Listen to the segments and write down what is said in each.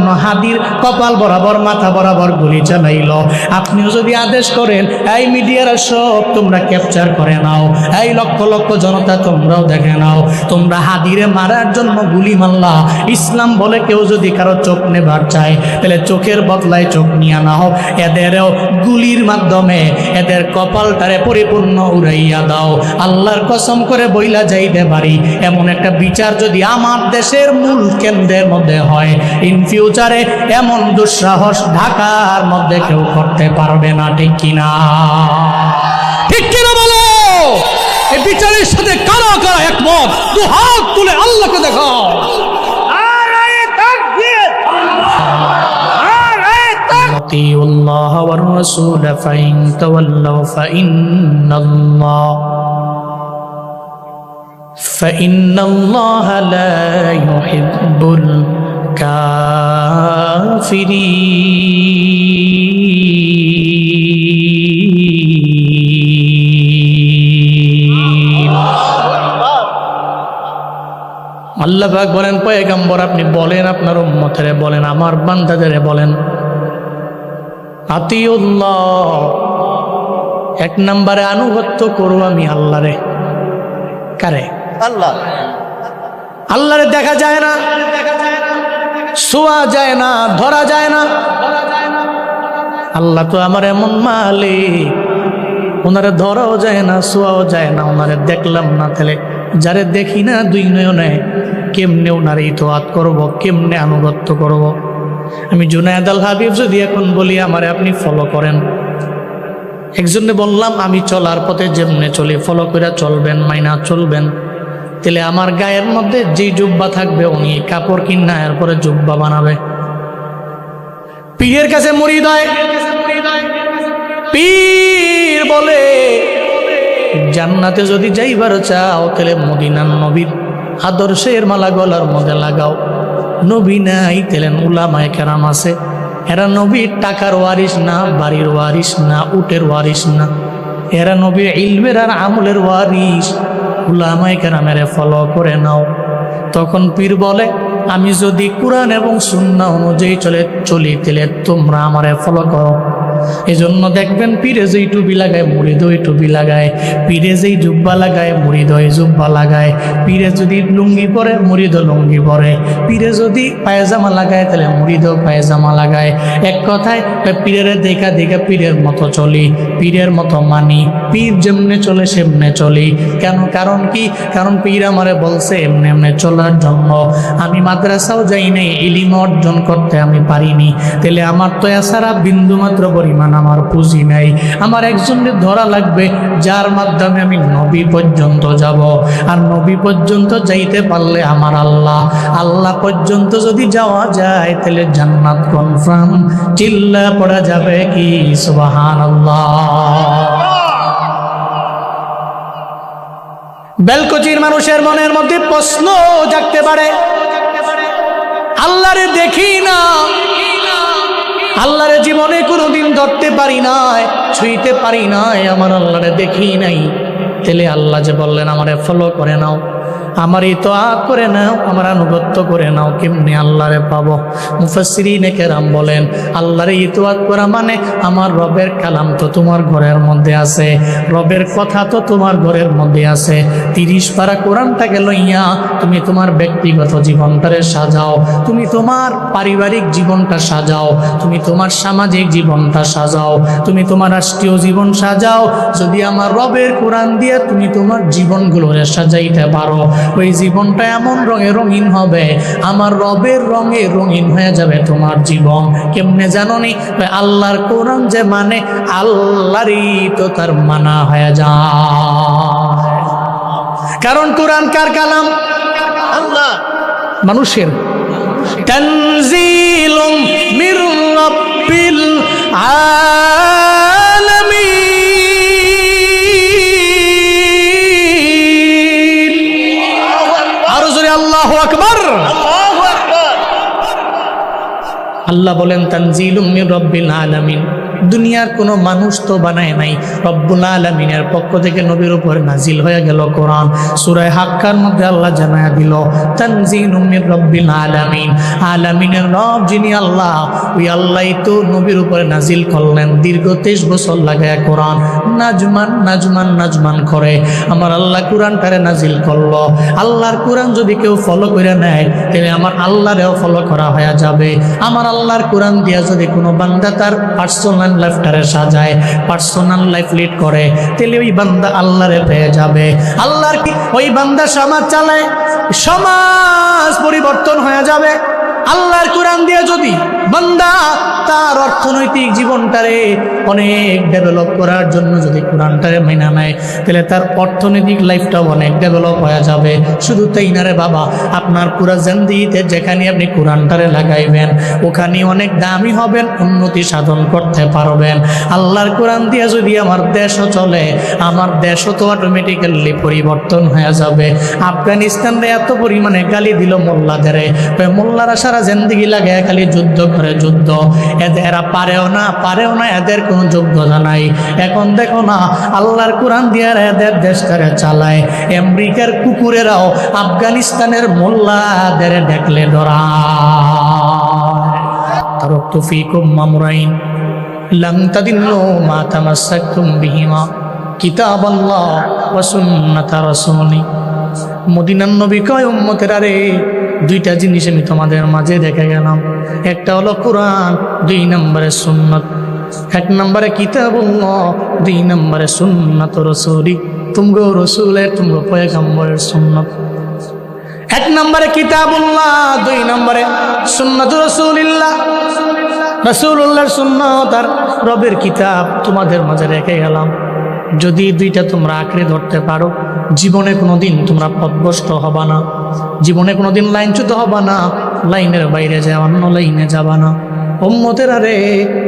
জন্য হাদির কপাল বরাবর মাথা বরাবর গুলি চালাইল। আপনিও যদি আদেশ করেন, এই মিডিয়ারা সব তোমরা ক্যাপচার করে নাও, এই লক্ষ লক্ষ জনতা তোমরাও দেখে নাও, তোমরা হাদিরে মারার জন্য গুলি মারলা। ইসলাম বলে কেউ যদি কারো চোখ নেবার চায় তাহলে চোখের বদলায় চোখ নিয়ে নাও, এদেরও গুলির মাধ্যমে এদের কপালটারে পরিপূর্ণ উড়াইয়া দাও। আল্লাহর কসম করে বইলা যাইতে পারি, এমন একটা বিচার যদি আমার দেশের মূল কেন্দ্রের মধ্যে হয়, ইন ফিউচারে এমন দুঃসাহস ঢাকার মধ্যে কেউ করতে পারবে না। ঠিক কিনা? ঠিক কিনা বলো? এই বিচারের সাথে কারা কারা একমত? দু হাত তুলে আল্লাহকে দেখাও। أطيعوا الله والرسول فإن تولوا فإن الله لا يحب الكافرين। আল্লাহ পাক বলেন, পয়গম্বর আপনি বলেন, আপনার উম্মতেরে বলেন, আমার বান্দাদেরে বলেন, আতিউল্লাহ, এক নম্বরে আনুগত্য করো আমি আল্লাহরে। কারে? আল্লাহ। আল্লাহরে দেখা যায় না, ছোঁয়া যায় না, ধরা যায় না। আল্লাহ তো আমার এমন মালিক, ওনারে ধরাও যায় না, ছোঁয়াও যায় না, ওনারে দেখলাম না, তাহলে যারে দেখি না দুই নয়নে কেমনে ওনারে ইতোয়াত করব, কেমনে আনুগত্য করব? আমি জুনায়েদ আল হাবিব যদি এখন বলি আমারে আপনি ফলো করেন, একজনে বললাম আমি চলার পথে যেমনে চলি ফলো করে চলবেন, মাইনা চলবেন, তাহলে আমার গায়ের মধ্যে যে জুব্বা থাকবে উনি কাপড় কিনা এরপরে জুব্বা বানাবে। পীরের কাছে মুরিদ হয়, পীর বলে জান্নাতে যদি যাইবার চাও তাহলে মদিনার নবীর আদর্শের মালা গলার মধ্যে লাগাও। নবী নাই তাহলে উলামায়ে কেরাম আছে, এরা নবীর টাকার ওয়ারিস না, বাড়ির ওয়ারিস না, উটের ওয়ারিস না, এরা নবীর ইলমের আর আমলের ওয়ারিস। উলামায়ে কেরামের ফলো করে নাও। তখন পীর বলে আমি যদি কোরআন এবং সুন্নাহ অনুযায়ী চলি তাহলে তোমরা আমারে ফলো করো। এই জন্য দেখবেন পীরে যেই টুপি লাগায় মুরিদ ওই টুপি লাগায়, পীরে যেই জুব্বা লাগায় মুরিদ ওই জুব্বা লাগায়, পীরে যদি লুঙ্গি পরে মুরিদও লুঙ্গি পরে, পীরে যদি পায়জামা লাগায় তাহলে মুরিদও পায়জামা লাগায়। এক কথায় পীরের দেখা দেখা পীরের মতো চলি, পীরের মতো মানি, পীর যেমনে চলে সেমনে চলি। কেন? কারণ কি? কারণ পীর আমারে বলছে এমনি এমনি চলার জন্য। আমি মাদ্রাসাও যাই নাই, ইলম অর্জন করতে আমি পারিনি, তাহলে আমার তো এছাড়া বিন্দু মাত্র পরিমাণ আমার পুঁজি নাই। আমার একজনের ধরা লাগবে যার মাধ্যমে আমি নবী পর্যন্ত যাব, আর নবী পর্যন্ত যাইতে পারলে আমার আল্লাহ পর্যন্ত যদি যাওয়া যায় তাহলে জান্নাত কনফার্ম। চিল্লা পড়া যাবে কি সুবহানাল্লাহ? বেলকুচির মানুষের মনের মধ্যে প্রশ্ন জাগতে পারে, আল্লাহরে দেখি না, আল্লাহরে জীবনে কোনোদিন ধরতে পারি নাই, ছুঁইতে পারি নাই, আমার আল্লাহরে দেখি নাই। তাহলে আল্লাহ যে বললেন আমারে ফলো করে নাও, আমার ইতআত করে নাও, আমার আনুগত্য করে নাও, কেমনে আল্লাহরে পাবো? মুফাসসিরিনে কেরাম বলেন আল্লাহরে ইতআত করা মানে আমার রবের কালাম তো তোমার ঘরের মধ্যে আছে, রবের কথা তো তোমার ঘরের মধ্যে আছে। 30 পারা কোরআনটাকে লইয়া তুমি তোমার ব্যক্তিগত জীবনটারে সাজাও, তুমি তোমার পারিবারিক জীবনটা সাজাও, তুমি তোমার সামাজিক জীবনটা সাজাও, তুমি তোমার রাষ্ট্রীয় জীবন সাজাও। যদি আমার রবের কোরআন দিয়ে তুমি তোমার জীবনগুলোরে সাজাইতে পারো, ওই জীবনটা এমন রঙে রঙিন হবে, আমার রবের রঙে রঙিন হয়ে যাবে তোমার জীবন। কেমনে জানো নি? আল্লাহর কোরআন যে মানে আল্লাহরই তো তার মানা হয়ে যায়। কারণ কোরআন কার কালাম? আল্লাহ। মানুষের তানজিলুম মির রাব্বিল আলামিন। আরো জোরে আল্লাহু আকবার। আল্লাহু আকবার। আল্লাহ বলেন তানজিলুম মির রাব্বিল আলামিন, দুনিয়ার কোনো মানুষ তো বানায় নাই, রব্বুল আলামিনের পক্ষ থেকে নবীর উপর নাজিল হয়ে গেল কোরআন। সূরা হাক্কার মধ্যে আল্লাহ জানায়া দিল, তানজিলুম মির রব্বিল আলামিন, আলামিনের রব যিনি আল্লাহ, ওই আল্লাহই তো নবীর উপরে নাজিল করলেন দীর্ঘ 23 বছর লাগায় কোরআন নাজমান নাজমান নাজমান করে আমার আল্লাহ কোরআনটারে নাজিল করলো। আল্লাহর কোরআন যদি কেউ ফলো করে নেয় তাহলে আমার আল্লাহরেও ফলো করা হয়ে যাবে। আমার আল্লাহর কোরআন দিয়া যদি কোনো বান্দা তার পার্সোনাল লাইফটারে সাজায়, পার্সোনাল লাইফ লিড করে, তাহলে ওই বান্দা আল্লাহরে পেয়ে যাবে। আল্লাহর কি ওই বান্দা সমাজ চালায়, সমাজ পরিবর্তন হয়ে যাবে। আল্লাহর কোরআন দিয়ে যদি বান্দা তার অর্থনৈতিক জীবনটারে অনেক ডেভেলপ করার জন্য যদি কোরআনটারে মাইনা নেয়, তাহলে তার অর্থনৈতিক লাইফটাও অনেক ডেভেলপ হয়ে যাবে। শুধু তাই না রে বাবা, আপনার পুরা জিন্দেগিতে যেখানে আপনি কোরআনটারে লাগাইবেন ওখানে অনেক দামি হবেন, উন্নতি সাধন করতে পারবেন। আল্লাহর কোরআন দিয়ে যদি আমার দেশও চলে, আমার দেশও তো অটোমেটিক্যালি পরিবর্তন হয়ে যাবে। আফগানিস্তানরে এত পরিমাণে গালি দিল মোল্লাদেরে, মোল্লারা সারা জিন্দেগি লাগে খালি যুদ্ধ করে যুদ্ধ, এরা পারেও না, এদের কোনো যোগ্যতা নাই। এখন দেখো না আল্লাহর কোরআন দিয়ে এদের দেশটারে চালায়। আমেরিকার কুকুরেরাও আফগানিস্তানের মোল্লাদের দেখলে ডরায়। তারাকতু ফীকুম আমরাইন লান তাদিল্লু মা তামাসসাকতুম বিহিমা কিতাবাল্লাহ ওয়া সুন্নাতা রাসূলি। মদিনার নবী কয় উম্মতেরা রে, দুইটা জিনিস আমি তোমাদের মাঝে দেখে গেলাম, একটা হলো কোরআন, 2 নম্বরে সুন্নাত। 1 নম্বরে কিতাবুল্লাহ, 2 নম্বরে সুন্নাত রাসূলি, তুমগো রসুলের তুমগো পয়গম্বরের সুন্নাত। 1 নম্বরে কিতাবুল্লাহ, 2 নম্বরে সুন্নাত রাসূলিল্লাহ, রাসূলুল্লাহর সুন্নাত আর রবের কিতাব তোমাদের মাঝে রেখে গেলাম। যদি দুইটা তোমরা আঁকড়ে ধরতে পারো, জীবনে কোনোদিন তোমরা পথভ্রষ্ট হবা না, জীবনে কোনোদিন লাইনচ্যুত হবা না, লাইনের বাইরে যায় অন্য লাইনে যাবা না। উম্মতেরা রে,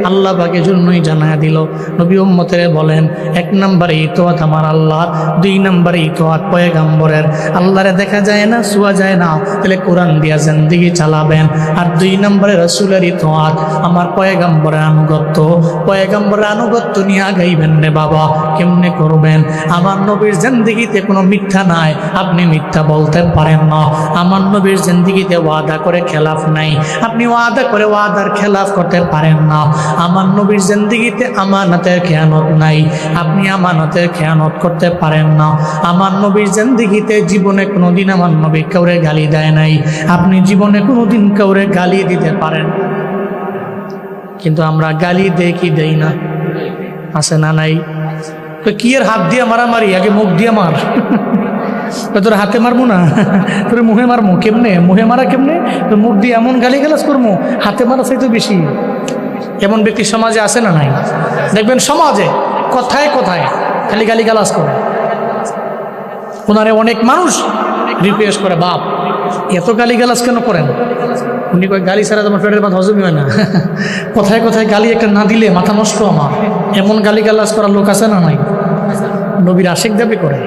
আল্লাহ পাকের জন্যই জানায়া দিল। নবী উম্মতেরা বলেন, 1 নম্বরে ইতোয়াত আমার আল্লাহ, 2 নম্বরে ইতোয়াত পয়গম্বরের। আল্লাহরে দেখা যায় না, ছোঁয়া যায় না, তাহলে কোরআন দিয়া জিন্দেগি চালাবেন। আর 2 নম্বরে রাসূলের ইতোয়াত, আমার পয়গম্বরের আনুগত্য, পয়গম্বরের আনুগত্য নিয়ে আগাইবেন রে বাবা। কেমনে করবেন? আমার নবীর জিন্দেগিতে কোনো মিথ্যা নাই, আপনি মিথ্যা বলতে পারেন না। আমার নবীর জিন্দেগিতে ওয়াদা করে খেলাফ নাই, আপনি ওয়াদা করে ওয়াদার খেলাফ করতে পারেন না। আমার নবীর জিন্দেগিতে আমানতের খেয়ানত নাই, আপনি আমানতের খেয়ানত করতে পারেন না। আমার নবীর জিন্দেগিতে জীবনে কোনোদিন আমার নবী কাউরে গালি দেয় নাই, আপনি জীবনে কোনোদিন কাউরে গালি দিতে পারেন। কিন্তু আমরা গালি দেই কি দেই না? আছে না নাই? তো কি এর হাত দিয়ে মারামারি, আগে মুখ দিয়ে মার। তোর হাতে মারবো না, তোর মুখে মারবো। কেমনে মুখে মারা? কেমনে? তোর মুখ দিয়ে এমন গালি গালাজ করবো, হাতে মারা চাইতে বেশি। এমন ব্যক্তি সমাজে আছে না নাই? দেখবেন সমাজে কথায় কথায় খালি গালি গালাজ করে। ওনারে অনেক মানুষ রিকোয়েস্ট করে, বাপ এত গালি গালাজ কেন করেন? উনি কয়, গালি ছাড়া তোমার পেটের মাথা হজমই হয় না। কথায় কথায় গালি একটা না দিলে মাথা নষ্ট আমার। এমন গালি গালাজ করার লোক আছে না নাই? নবীর আশিক দাবি করে।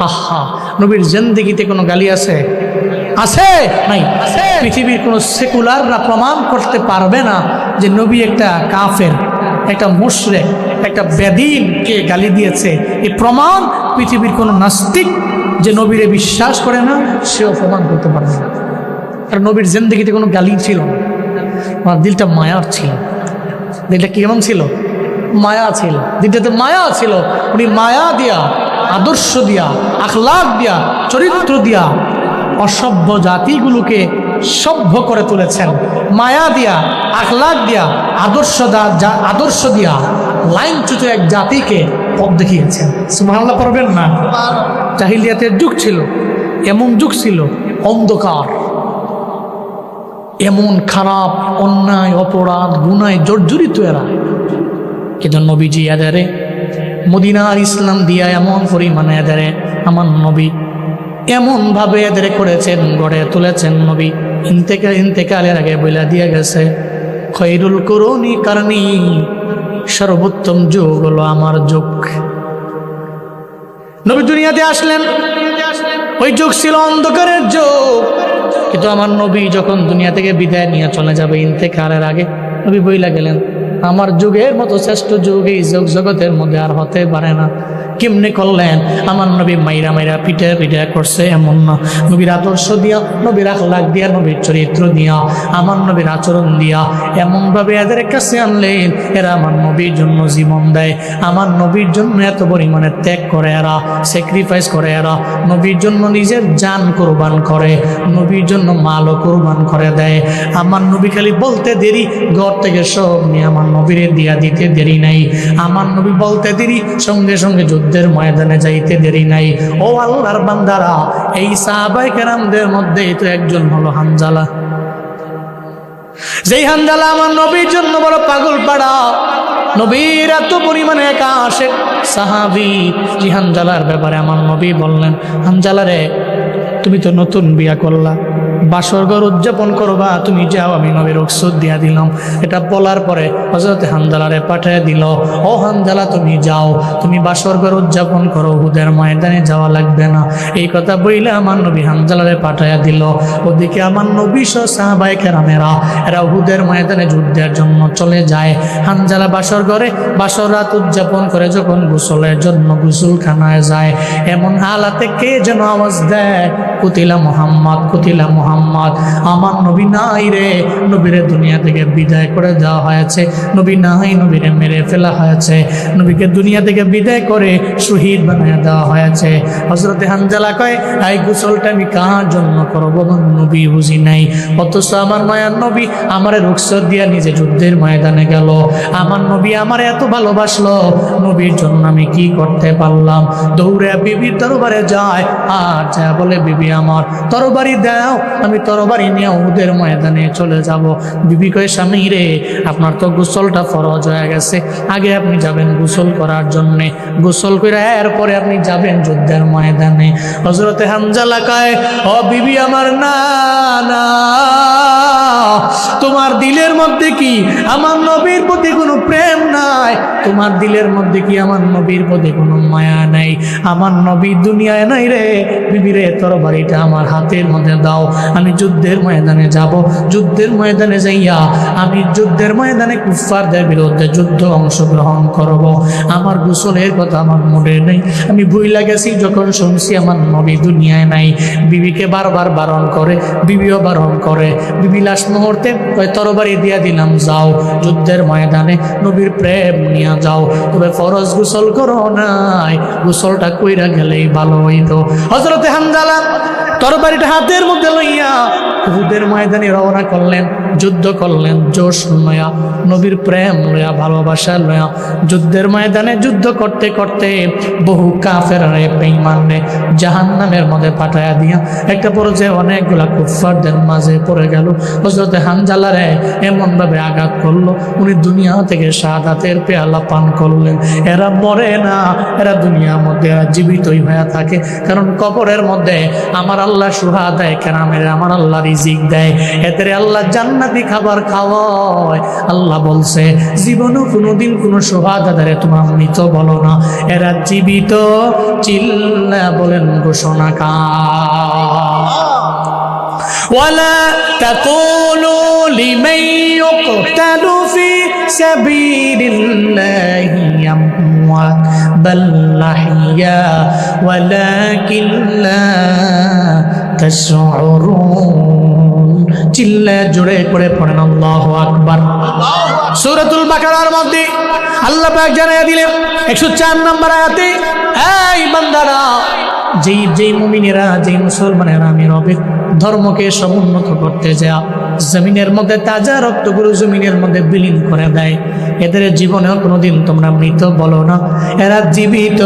আহা, নবীর জিন্দেগিতে কোনো গালি আছে? আছে নাই? পৃথিবীর কোনো সেকুলাররা প্রমাণ করতে পারবে না যে নবী একটা কাফের, একটা মুশরিক, একটা বেদীনকে গালি দিয়েছে। এই প্রমাণ পৃথিবীর কোনো নাস্তিক যে নবীরে বিশ্বাস করে না সেও প্রমাণ করতে পারবে না। আর নবীর জিন্দেগিতে কোনো গালি ছিল না, আমার দিলটা মায়ার ছিল। দিলটা কেমন ছিল? মায়া ছিল। দিলটাতে মায়া ছিল। উনি মায়া দিয়া, আদর্শ দিয়া, আখলাক দিয়া, চরিত্র দিয়া অসভ্য জাতিগুলোকে সভ্য করে তুলেছেন। মায়া দিয়া, আখলাক দিয়া, আদর্শ দিয়া লাইনচ্যুত এক জাতিকে পথ দেখিয়েছেন। সুবহানাল্লাহ পড়বেন না? জাহিলিয়াতের যুগ ছিল, এমন যুগ ছিল অন্ধকার, এমন খারাপ, অন্যায়, অপরাধ, গুনায় জর্জরিত এরা। কিন্তু নবীজি এদারে মদিনার ইসলাম দিয়া এমন পরিমাণে এদারে আমার নবী এমনভাবে এদের করেছেন, গড়ে তুলেছেন। নবী ইন্তেকালের আগে বইলা দিয়ে গেছে, খৈরুল কুরুনি কারণী, সর্বোত্তম যুগ হলো আমার যুগ। নবী দুনিয়াতে আসলেন, ওই যুগ ছিল অন্ধকারের যুগ। কিন্তু আমার নবী যখন দুনিয়া থেকে বিদায় নিয়ে চলে যাবে, ইন্তেকালের আগে নবী বইলা গেলেন, আমার যুগের মতো শ্রেষ্ঠ যুগ এই জগতের মধ্যে আর হতে পারে না। কেমনে করলেন? আমার নবী মাইরা মাইরা পিঠে পিঠে করছে এমন না, নবীর আদর্শ দিয়া, নবীর আখলাক দিয়া, নবীর চরিত্র দিয়া, আমার নবীর আচরণ দিয়া এমনভাবে এদের কাছে আনলেন, এরা আমার নবীর জন্য জীবন দেয়, আমার নবীর জন্য এত পরিমাণে ত্যাগ করে, এরা স্যাক্রিফাইস করে, এরা নবীর জন্য নিজের জান কোরবান করে, নবীর জন্য মালও কোরবান করে দেয়। আমার নবী খালি বলতে দেরি, ঘর থেকে সব নিয়ে আমার নবীরে দিয়া দিতে দেরি নাই। আমার নবী বলতে দেরি, সঙ্গে সঙ্গে যুদ্ধের ময়দানে যাইতে দেরি নাই। ও আল্লাহর বান্দারা, এই সাহাবায়ে কেরামদের মধ্যে তো একজন হলো হানজালা। যেই হানজালা আমার নবীর জন্য বড় পাগল পাড়া, নবীর এত পরিমাণে একা আশেক সাহাবী। যে হানজালার ব্যাপারে আমার নবী বললেন, হানজালা রে, তুমি তো নতুন বিয়া করলা, বাসর ঘর উদযাপন করবা, তুমি যাও, আমি নবীর রুখসত দিয়া দিলাম। এটা বলার পরে হযরত হানজালারে পাঠিয়ে দিল, ও হানজালা তুমি যাও, তুমি বাসর ঘর উদযাপন করো, উহুদের ময়দানে যাওয়া লাগবে না। এই কথা বইলে আমার নবী হানজালারে পাঠিয়ে দিল। ওদিকে আমার নবী সহ সাহাবায়ে কেরামেরা এরা উহুদের ময়দানে যুদ্ধের জন্য চলে যায়। হানজালা বাসর ঘরে বাসর রাত উদযাপন করে যখন গোসলের জন্য গোসলখানায় যায়, এমন হালাতে কে যেন আওয়াজ দেয়, কুতিলা মুহাম্মদ, কুতিলা মুহাম্মদ। আমার নবী নাই রে, নবীরে দুনিয়া থেকে বিদায় করে দেওয়া হয়েছে, নবী নাই, নবীরে মেরে ফেলা হয়েছে, নবীকে দুনিয়া থেকে বিদায় করে শহীদ বানিয়ে দেওয়া হয়েছে। হযরতে হানজালা কয়, এই গোসলটা আমি কার জন্য করবো? নবী বুঝি নাই, অথচ আমার মায়ার নবী আমারে রুখসত দিয়া নিজে যুদ্ধের ময়দানে গেল। আমার নবী আমার এত ভালোবাসলো, নবীর জন্য আমি কি করতে পারলাম? দৌড়ে বিবির দরবারে যায়, আর যা বলে, বিবি আমার তরবারি দাও, আমি তরবারি নিয়ে উহুদের ময়দানে চলে যাব। বিবি কয়, স্বামী রে, আপনার তো গোসলটা ফরজ হয়ে গেছে, আগে আপনি যাবেন গোসল করার জন্যে, গোসল করে এরপরে আপনি যাবেন যুদ্ধের ময়দানে। হযরতে হানজালা কয়, ও বিবি আমার, না না, তোমার দিলের মধ্যে কি আমার নবীর প্রতি কোনো প্রেম নাই? তোমার দিলের মধ্যে কি আমার নবীর প্রতি কোনো মায়া নাই? আমার নবী দুনিয়ায় নাই রে। বিবি রে, তরবারিটা আমার হাতের মধ্যে দাও, আমি যুদ্ধের ময়দানে যাব, যুদ্ধের ময়দানে যাইয়া আমি যুদ্ধের ময়দানে কুফফারদের বিরুদ্ধে যুদ্ধ অংশগ্রহণ করব। আমার গোসলের কথা আমার মনে নেই, আমি ভুইলা গেছি যখন শুনছি আমার নবী দুনিয়ায় নাই। বিবিকে বারবার বারণ করে, বিবিও বারণ করে। বিবি লাশ মুহূর্তে ওই তরবারি দিয়া দিলাম, যাও যুদ্ধের ময়দানে নবীর প্রেম নিয়ে যাও, তবে ফরজ গোসল করো নাই, গোসলটা কইরা গেলেই ভালো হইতো। হযরতে হানজালা তরবারিটা হাতের মধ্যে লইয়া উহুদের ময়দানে রওনা করলেন, যুদ্ধ করলেন জোশ লয়া, নবীর প্রেম লয়া, ভালোবাসা লয়া। যুদ্ধের ময়দানে যুদ্ধ করতে করতে বহু কাফেররে বেঈমানরে জাহান্নামের মধ্যে পাঠায়া দিয়া একটা পর্যায়ে অনেকগুলা কুফফারদের মাঝে পড়ে গেল। হযরতে হানজালারে এমনভাবে আঘাত করলো, উনি দুনিয়া থেকে শাহাদাতের পেয়ালা পান করলেন। এরা মরে না, এরা দুনিয়ার মধ্যে জীবিতই হয়ে থাকে, কারণ কবরের মধ্যে আমার আল্লাহ শুহাদায়ে কেরামের আমার আল্লাহ রিজিক দেয়, এদের আল্লাহ জান্নাতি খাবার খাওয়ায়। আল্লাহ বলছে, জীবনও কোনোদিন কোনো শুহাদারে তোমার মৃত বলো না, এরা জীবিত। চিল্লা বলেন ঘোষণা কার। ওয়ালা তাকুলু লিমান ইউকতালু ফি সাবিলিল্লাহি আমওয়াত বাল আহইয়া ওয়ালাকিন লা তাশউরুন। চিল্লা জোরে করে পড়েন আল্লাহু আকবার। সূরাতুল বাকারার মধ্যে আল্লাহ পাক জানাইয়া দিলেন 104 নম্বর আয়াতে, এই বান্দারা, যেই মুমিনেরা, যেই মুসলমানেরা আমি রবের ধর্মকে সমুন্নত করতে যায়, জমিনের মধ্যে তাজা রক্তগুলো জমিনের মধ্যে বিলীন করে দেয়, এদের জীবনেও কোনোদিন তোমরা মৃত বলো না, এরা জীবিত।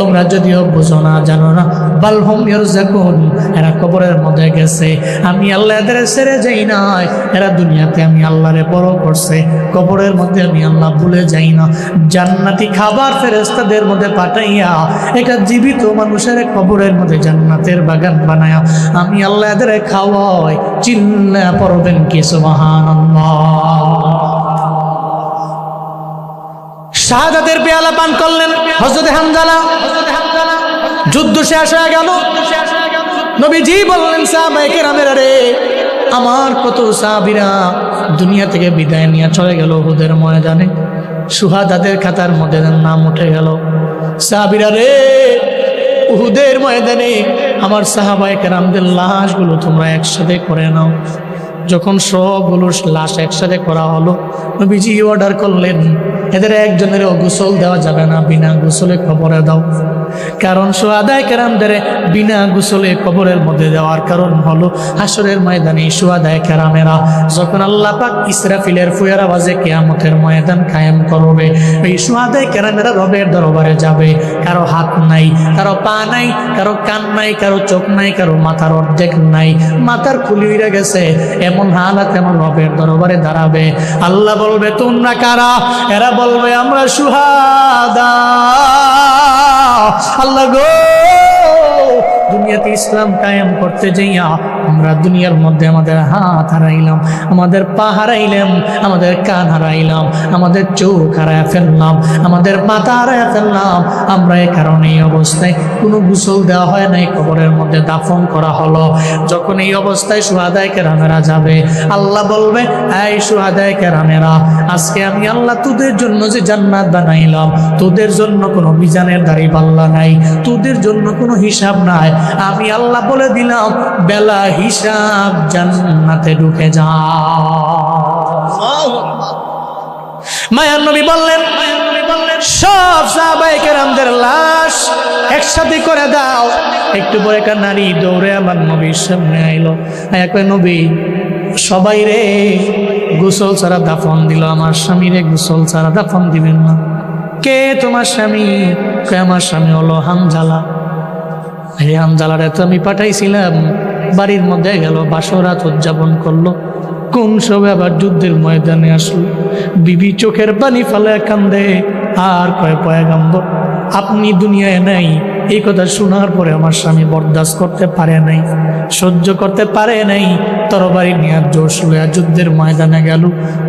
তোমরা যদিও বুঝো না, জানো না, বালহুম ইয়ারজাকুন, এরা কবরের মধ্যে গেছে, আমি আল্লাহ এদের ছেড়ে যাই নাই। এরা দুনিয়াতে আমি আল্লাহরে বড় করছে, কবরের মধ্যে আমি আল্লাহ ভুলে যাই না। জান্নাতি খাবার ফেরেশতাদের মধ্যে পাঠাইয়া একটা জীবিত মানুষের কবরের মধ্যে জান্নাতের বাগান বানায়া আমি আল্লাহ এদের খাওয়াই। চিল্লা পড়বেন কি সুবহানাল্লাহ। শাহাদাতের পেয়ালা পান করলেন হযরতে হানজালা। যুদ্ধ শেষ হয়ে গেল, নবীজি বললেন, সাহাবায়ে কেরামেরা রে, আমার কত সাহাবীরা দুনিয়া থেকে বিদায় নিয়ে চলে গেল উহুদের ময়দানে, শুহাদাদের খাতার মধ্যে নাম উঠে গেল। সাহাবীরা রে, উহুদের ময়দানে আমার সাহাবায়ে কেরামদের লাশগুলো তোমরা একসাথে করে নাও। যখন সবগুলো লাশ একসাথে করা হলো, নবীজি অর্ডার করলেন, এদের একজনেরও গোসল দেওয়া যাবে না, বিনা গোসলে কবরে দাও। কারণ শুহাদায়ে কেরামদের বিনা গোসলে কবরের মধ্যে দেওয়ার কারণ হলো হাসরের ময়দানে শুহাদায়ে কেরামেরা যখন আল্লাহ পাক ইসরাফিলের ফুয়ার আওয়াজে কিয়ামতের ময়দান কায়েম করবে, এই শুহাদায়ে কেরামেরা রবের দরবারে যাবে। কারো হাত নাই, কারো পা নাই, কারো কান নাই, কারো চোখ নাই, কারো মাথার অর্ধেক নাই, মাথার খুলি উড়ে গেছে, এমন হালাত এমন রবের দরবারে দাঁড়াবে। আল্লাহ বলবে তোমরা কারা? এরা বলবে আমরা শুহাদা। আল্লাহ গো, দুনিয়াতে ইসলাম কায়েম করতে যাইয়া আমরা দুনিয়ার মধ্যে আমাদের হাত হারাইলাম, আমাদের পা হারাইলাম, আমাদের কান হারাইলাম, আমাদের চোখ হারায় ফেললাম, আমাদের মাথা হারায় ফেললাম। আমরা এই কারণে এই অবস্থায় কোনো গোসল দেওয়া হয় নাই, কবরের মধ্যে দাফন করা হলো। যখন এই অবস্থায় শুহাদায়ে কেরামেরা যাবে, আল্লাহ বলবে এই শুহাদায়ে কেরামেরা, আজকে আমি আল্লাহ তোদের জন্য যে জান্নাত বানাইলাম, তোদের জন্য কোনো মিজানের দাঁড়িপাল্লা নাই, তোদের জন্য কোনো হিসাব নাই। আমি আল্লাহ বলে দিলাম বেলা হিসাব জান্নাতে ঢুকে যাও। মায়ার নবী বললেন সব সাহাবায়ে কেরামদের লাশ একসাথে করে দাও। একটু পরে একটা নারী দৌড়ে আমার নবীর সামনে আইলো, কয় নবী সবাই রে গোসল ছাড়া দাফন দিল, আমার স্বামী রে গোসল ছাড়া দাফন দিবেন না। কে তোমার স্বামী? কয় আমার স্বামী হলো হানজালা। এই হানজালারে তো আমি পাঠাইছিলাম, বাড়ির মধ্যে গেল, বাসরাত উদযাপন করলো, কোন সবে আবার যুদ্ধের ময়দানে আসলো। বিবি চোখের পানি ফেলে কান্দে আর কয় পয়গম্বর আপনি দুনিয়ায় নাই। এই কথা শোনার পরে আমার স্বামী বরদাস্ত করতে পারে নাই, সহ্য করতে পারে নাই, তরবারি নিয়ে জোশ লইয়া যুদ্ধের ময়দানে গেল,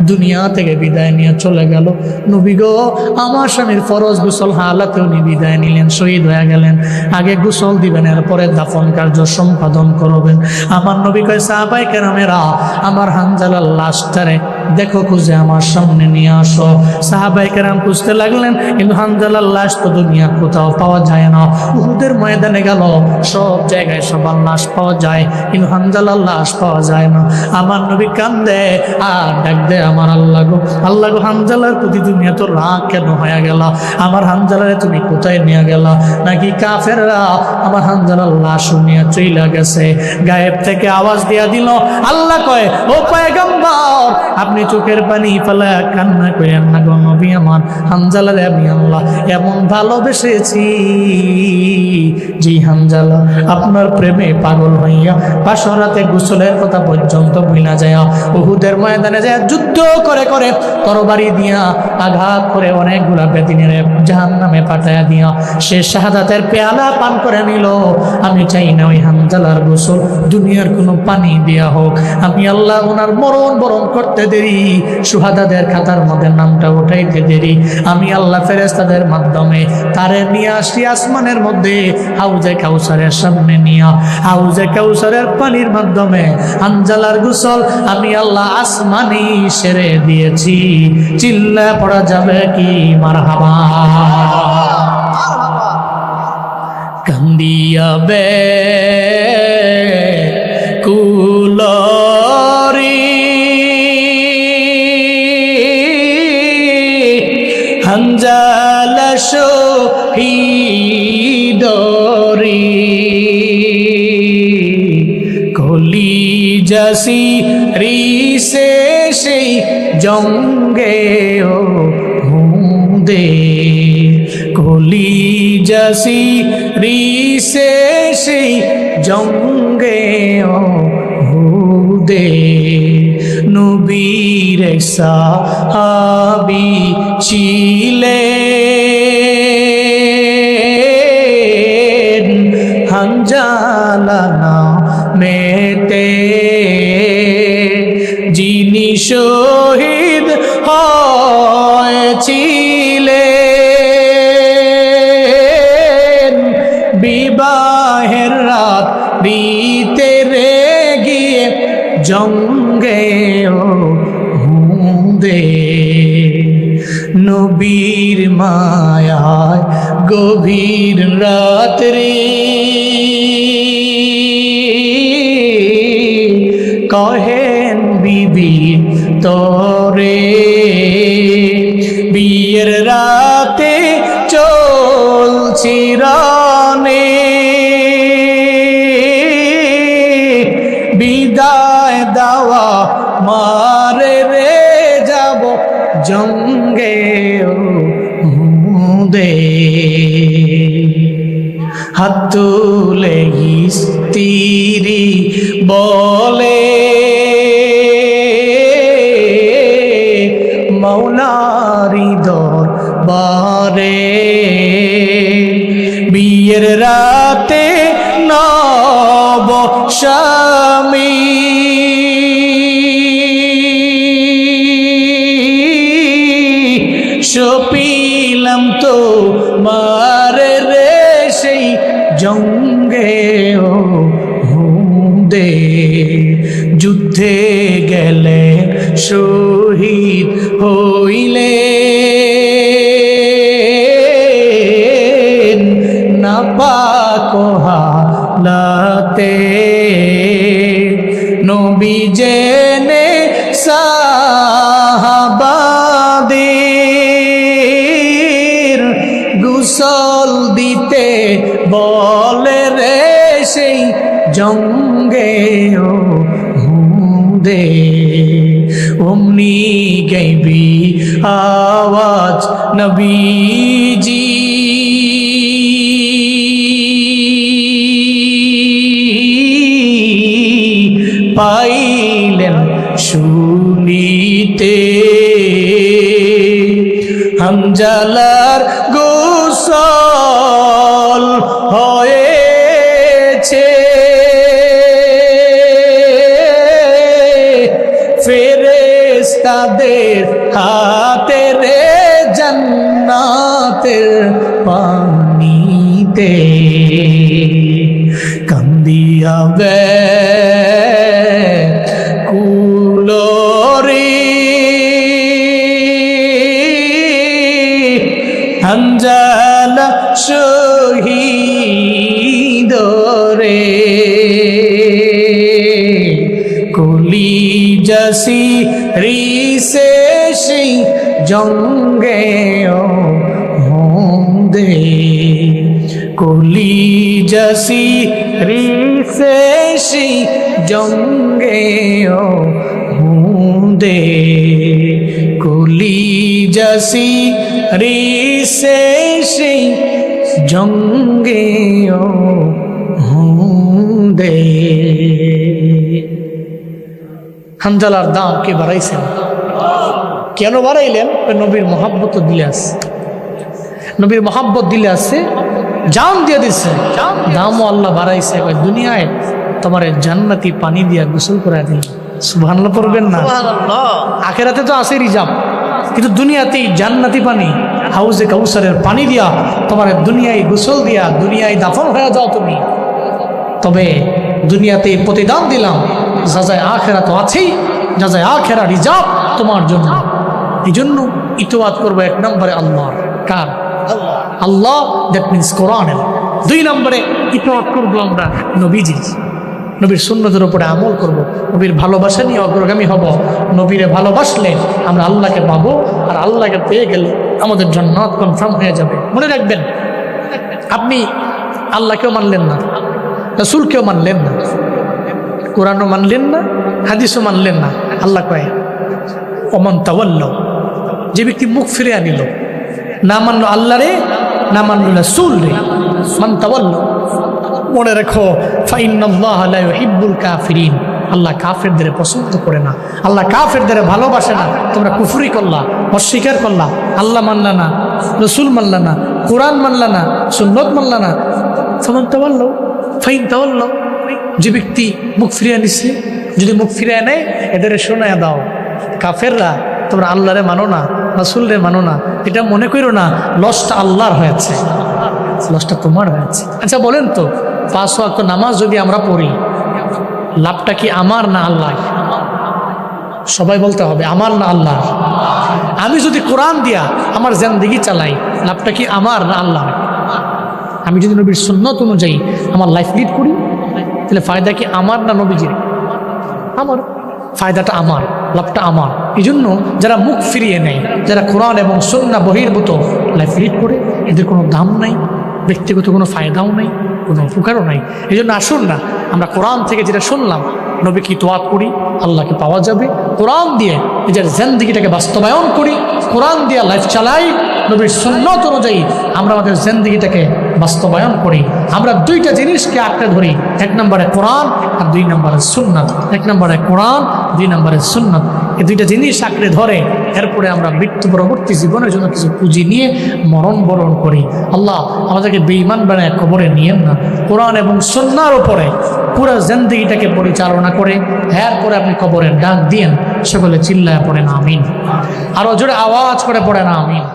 দুনিয়া থেকে বিদায় নিয়ে চলে গেল। নবী গো, আমার স্বামীর ফরজ গোসল হালাতে উনি বিদায় নিলেন, শহীদ হয়ে গেলেন। আগে গোসল দিবেন, এরপরে দাফন কার্য সম্পাদন করবেন। আমার নবী কয় সাহাবায়ে কেরামেরা আমার হানজালার লাশটারে দেখো, খুঁজে আমার সামনে নিয়ে আসো। সাহাবায়ে কেরাম খুঁজতে লাগলেন, কিন্তু হানজালার লাশ তো দুনিয়া কোথাও পাওয়া যায় না। উহুদের ময়দানে গেল, সব জায়গায় সবার লাশ পাওয়া যায়, কিন্তু হানজালার লাশ পাওয়া যায় না। আমার নবী কান্দে আর ডাক দে আমার আল্লাহ গো, আল্লাহ গো, হানজালার প্রতি তুমি এত রাগ কেন হয়ে গেল? আমার হানজালারে তুমি কোথায় নিয়ে গেলা? নাকি কাফেররা আমার হানজালার লাশ নিয়ে চইলা গেছে? গায়েব থেকে আওয়াজ দিয়া দিল, আল্লাহ কয় ও পয়গম্বর আপনি চোখের পানি ফেলা কান্না করেন না গো নবী, আমার হানজালারে আমি আল্লাহ এমন ভালোবেসেছি যে হানজালা আপনার প্রেমে পাগল হইয়া বাসরাতে গোসলের কথা পর্যন্ত ভুলা যায়, উহুদের ময়দানে যায় যুদ্ধ করে করে তরবারি দিয়া আঘাত করে অনেকগুলা বেদিনের জাহান্নামে পাঠায়া দিয়া সে শাহাদাতের পেয়ালা পান করে নিল। আমি চাই না ওই হানজালার গোসল দুনিয়ার কোনো পানি দেয়া হোক, আমি আল্লাহ ওনার মরণ বরণ করতে দেরি, শুহাদাদের খাতার মধ্যে নামটা উঠাইতে দেরি, আমি আল্লাহ ফেরেশতাদের মাধ্যমে তারে নিয়ে আসি আসমানের মধ্যে হাউজে কাউসারের সামনে নিয়া, হাউজে কাউসারের পানির মাধ্যমে হানজালার গোসল আমি আল্লাহ আসমানি সেরে দিয়েছি। চিল্লা পড়া যাবে কি মারহাবা? কান্দিয়া বে কুলরি হানজালা শহীদরি কলিজাসি রিসে সেই জঙ্গে ও হুদে, কলিজাসি রিসে সেই জঙ্গে ও হুদে, নবীর সাহাবী ছিলেন হানজালা নামেতে, যিনি শহীদ হয়েছিলেন বিবাহের রাত দিতে রে গিয়ে জঙ্গে দে নবীর মায়ায় গভীর রাত্রি কহেন বিবি তোরে বিয়ের রাতে চলছি রানে বিদায় দাওয়া মারে রে যাব জঙ্গে দে হাত তুলে স্ত্রী বলে মৌলারি দরবারে বিয়ের রাতে নব স্বামী সপিলাম তো মারে রে সেই জঙ্গে দে যুদ্ধে গেলে শহীদ হইলে না পাক হালাতে নবী জেনে সাহাবাদের গোসল দিতে বলে রে সেই জঙ্গে দে অমনি গাইবি আওয়াজ নবীজি পাইলেন শুনিতে হামজালার গোসল হয়েছে ফেরেশতাদের হাতে রে জান্নাতের পানিতে কান্দিয়া কুলরে হামজালা শহীদ রে কলি জসি রিসে সেই জঙ্গে দে কলি জসি রিসে সেই জঙ্গে দে কলি জসি রিসে সেই জঙ্গে দে হানজালার দাম কে বাড়াইছেন? কেন বাড়াইলেন? নবীর মহাব্বত দিলে আছে, নবীর মহাব্বত দিলে আছে, জান দিয়ে দিচ্ছে, দামও আল্লাহ বাড়াইছে। দুনিয়ায় তোমার জান্নাতি পানি দিয়া গোসল করে দিল, সুবহানাল্লাহ পড়বেন না? আখেরাতে তো আছে রিজার্ভ, কিন্তু দুনিয়াতেই জান্নাতি পানি হাউজে কাউসারের পানি দিয়া তোমার দুনিয়ায় গোসল দিয়া দুনিয়ায় দাফন হয়ে যাও তুমি। তবে দুনিয়াতে প্রতিদান দিলাম, যা যায় আখেরা তো আছেই, যা যায় আখেরা রিজার্ভ তোমার জন্য। এই জন্য ইতোয়াত করবো এক নম্বরে আল্লাহর। কার? আল্লাহ, দ্যাট মিনস কোরআনের। দুই নম্বরে ইতোয়াত করবো আমরা নবীজির, নবীর সুন্নতের উপরে আমল করব, নবীর ভালোবাসা নিয়ে অগ্রগামী হব। নবীরে ভালোবাসলে আমরা আল্লাহকে পাবো, আর আল্লাহকে পেয়ে গেলে আমাদের জান্নাত কনফার্ম হয়ে যাবে। মনে রাখবেন, আপনি আল্লাহকেও মানলেন না, রাসূলকেও মানলেন না, কোরআনও মানলেন না, হাদিসও মানলেন না। আল্লাহ কয় ওমান তাওয়াল্লাহ, যে ব্যক্তি মুখ ফিরে আনিল, না মানলো আল্লাহ রে, না মানলো রাসূল রে, মান তাওয়াল্লাহ। মনে রেখো, ফাইন্নাল্লাহা লা ইউহিব্বুল কাফিরিন, আল্লাহ কাফেরদের পছন্দ করে না, আল্লাহ কাফেরদের ভালোবাসে না। তোমরা কুফরি করলা, অস্বীকার করলা, আল্লাহ মানলা না, রাসূল মানলা না, কোরআন মানলা না, সুন্নত মানলা না, ফামান তাওয়াল্লাহ ফাইন তাওয়াল্লাহ। যে ব্যক্তি মুখ ফিরিয়ে নিছে, যদি মুখ ফিরিয়ে নেয়, এদের শোনায় দাও, কাফেররা তোমরা আল্লাহরে মানো না, রাসূলরে মানো না, এটা মনে করো না লসটা আল্লাহর হয়েছে, লসটা তোমার হয়েছে। আচ্ছা বলেন তো, 5 ওয়াক্ত নামাজ যদি আমরা পড়ি, লাভটা কি আমার না আল্লাহ? সবাই বলতে হবে আমার না আল্লাহর। আমি যদি কোরআন দিয়া আমার জিন্দেগি চালাই, লাভটা কি আমার না আল্লাহর? আমি যদি নবীর সুন্নত অনুযায়ী আমার লাইফ লিড করি, তাহলে ফায়দা কি আমার না নবীজির? আমার। ফায়দাটা আমার, লাভটা আমার। এই জন্য যারা মুখ ফিরিয়ে নেয়, যারা কোরআন এবং সুন্নাহ বহির্ভূত লাইফ লিড করে, এদের কোনো দাম নাই, ব্যক্তিগত কোনো ফায়দাও নাই, কোনো উপকারও নাই। এই জন্য আসুন না আমরা কোরআন থেকে যেটা শুনলাম, নবীকে ইতোয়াত করি, আল্লাহকে পাওয়া যাবে। কোরআন দিয়ে নিজের জিন্দেগিটাকে বাস্তবায়ন করি, কোরআন দিয়ে লাইফ চালাই, নবীর সুন্নাত অনুযায়ী আমরা আমাদের জিন্দেগিটাকে বাস্তবায়ন করি। আমরা দুইটা জিনিসকে আঁকড়ে ধরি, এক নম্বরে কোরআন আর দুই নম্বরে সুন্নাত। এক নম্বরে কোরআন, দুই নম্বরে সুন্নাত। এই দুইটা জিনিস আঁকড়ে ধরে এরপরে আমরা মৃত্যু পরবর্তী জীবনের জন্য কিছু পুঁজি নিয়ে মরণ বরণ করি। আল্লাহ আমাদেরকে বেঈমান বানায় কবরে নিয়েন না। কোরআন এবং সুন্নাহর উপরে পুরো জিন্দেগিটাকে পরিচালনা করে এরপরে আপনি কবরের ডাক দিয়েন। সকলে চিল্লায় পড়েন আমিন। আরো জোরে আওয়াজ করে পড়েন আমিন।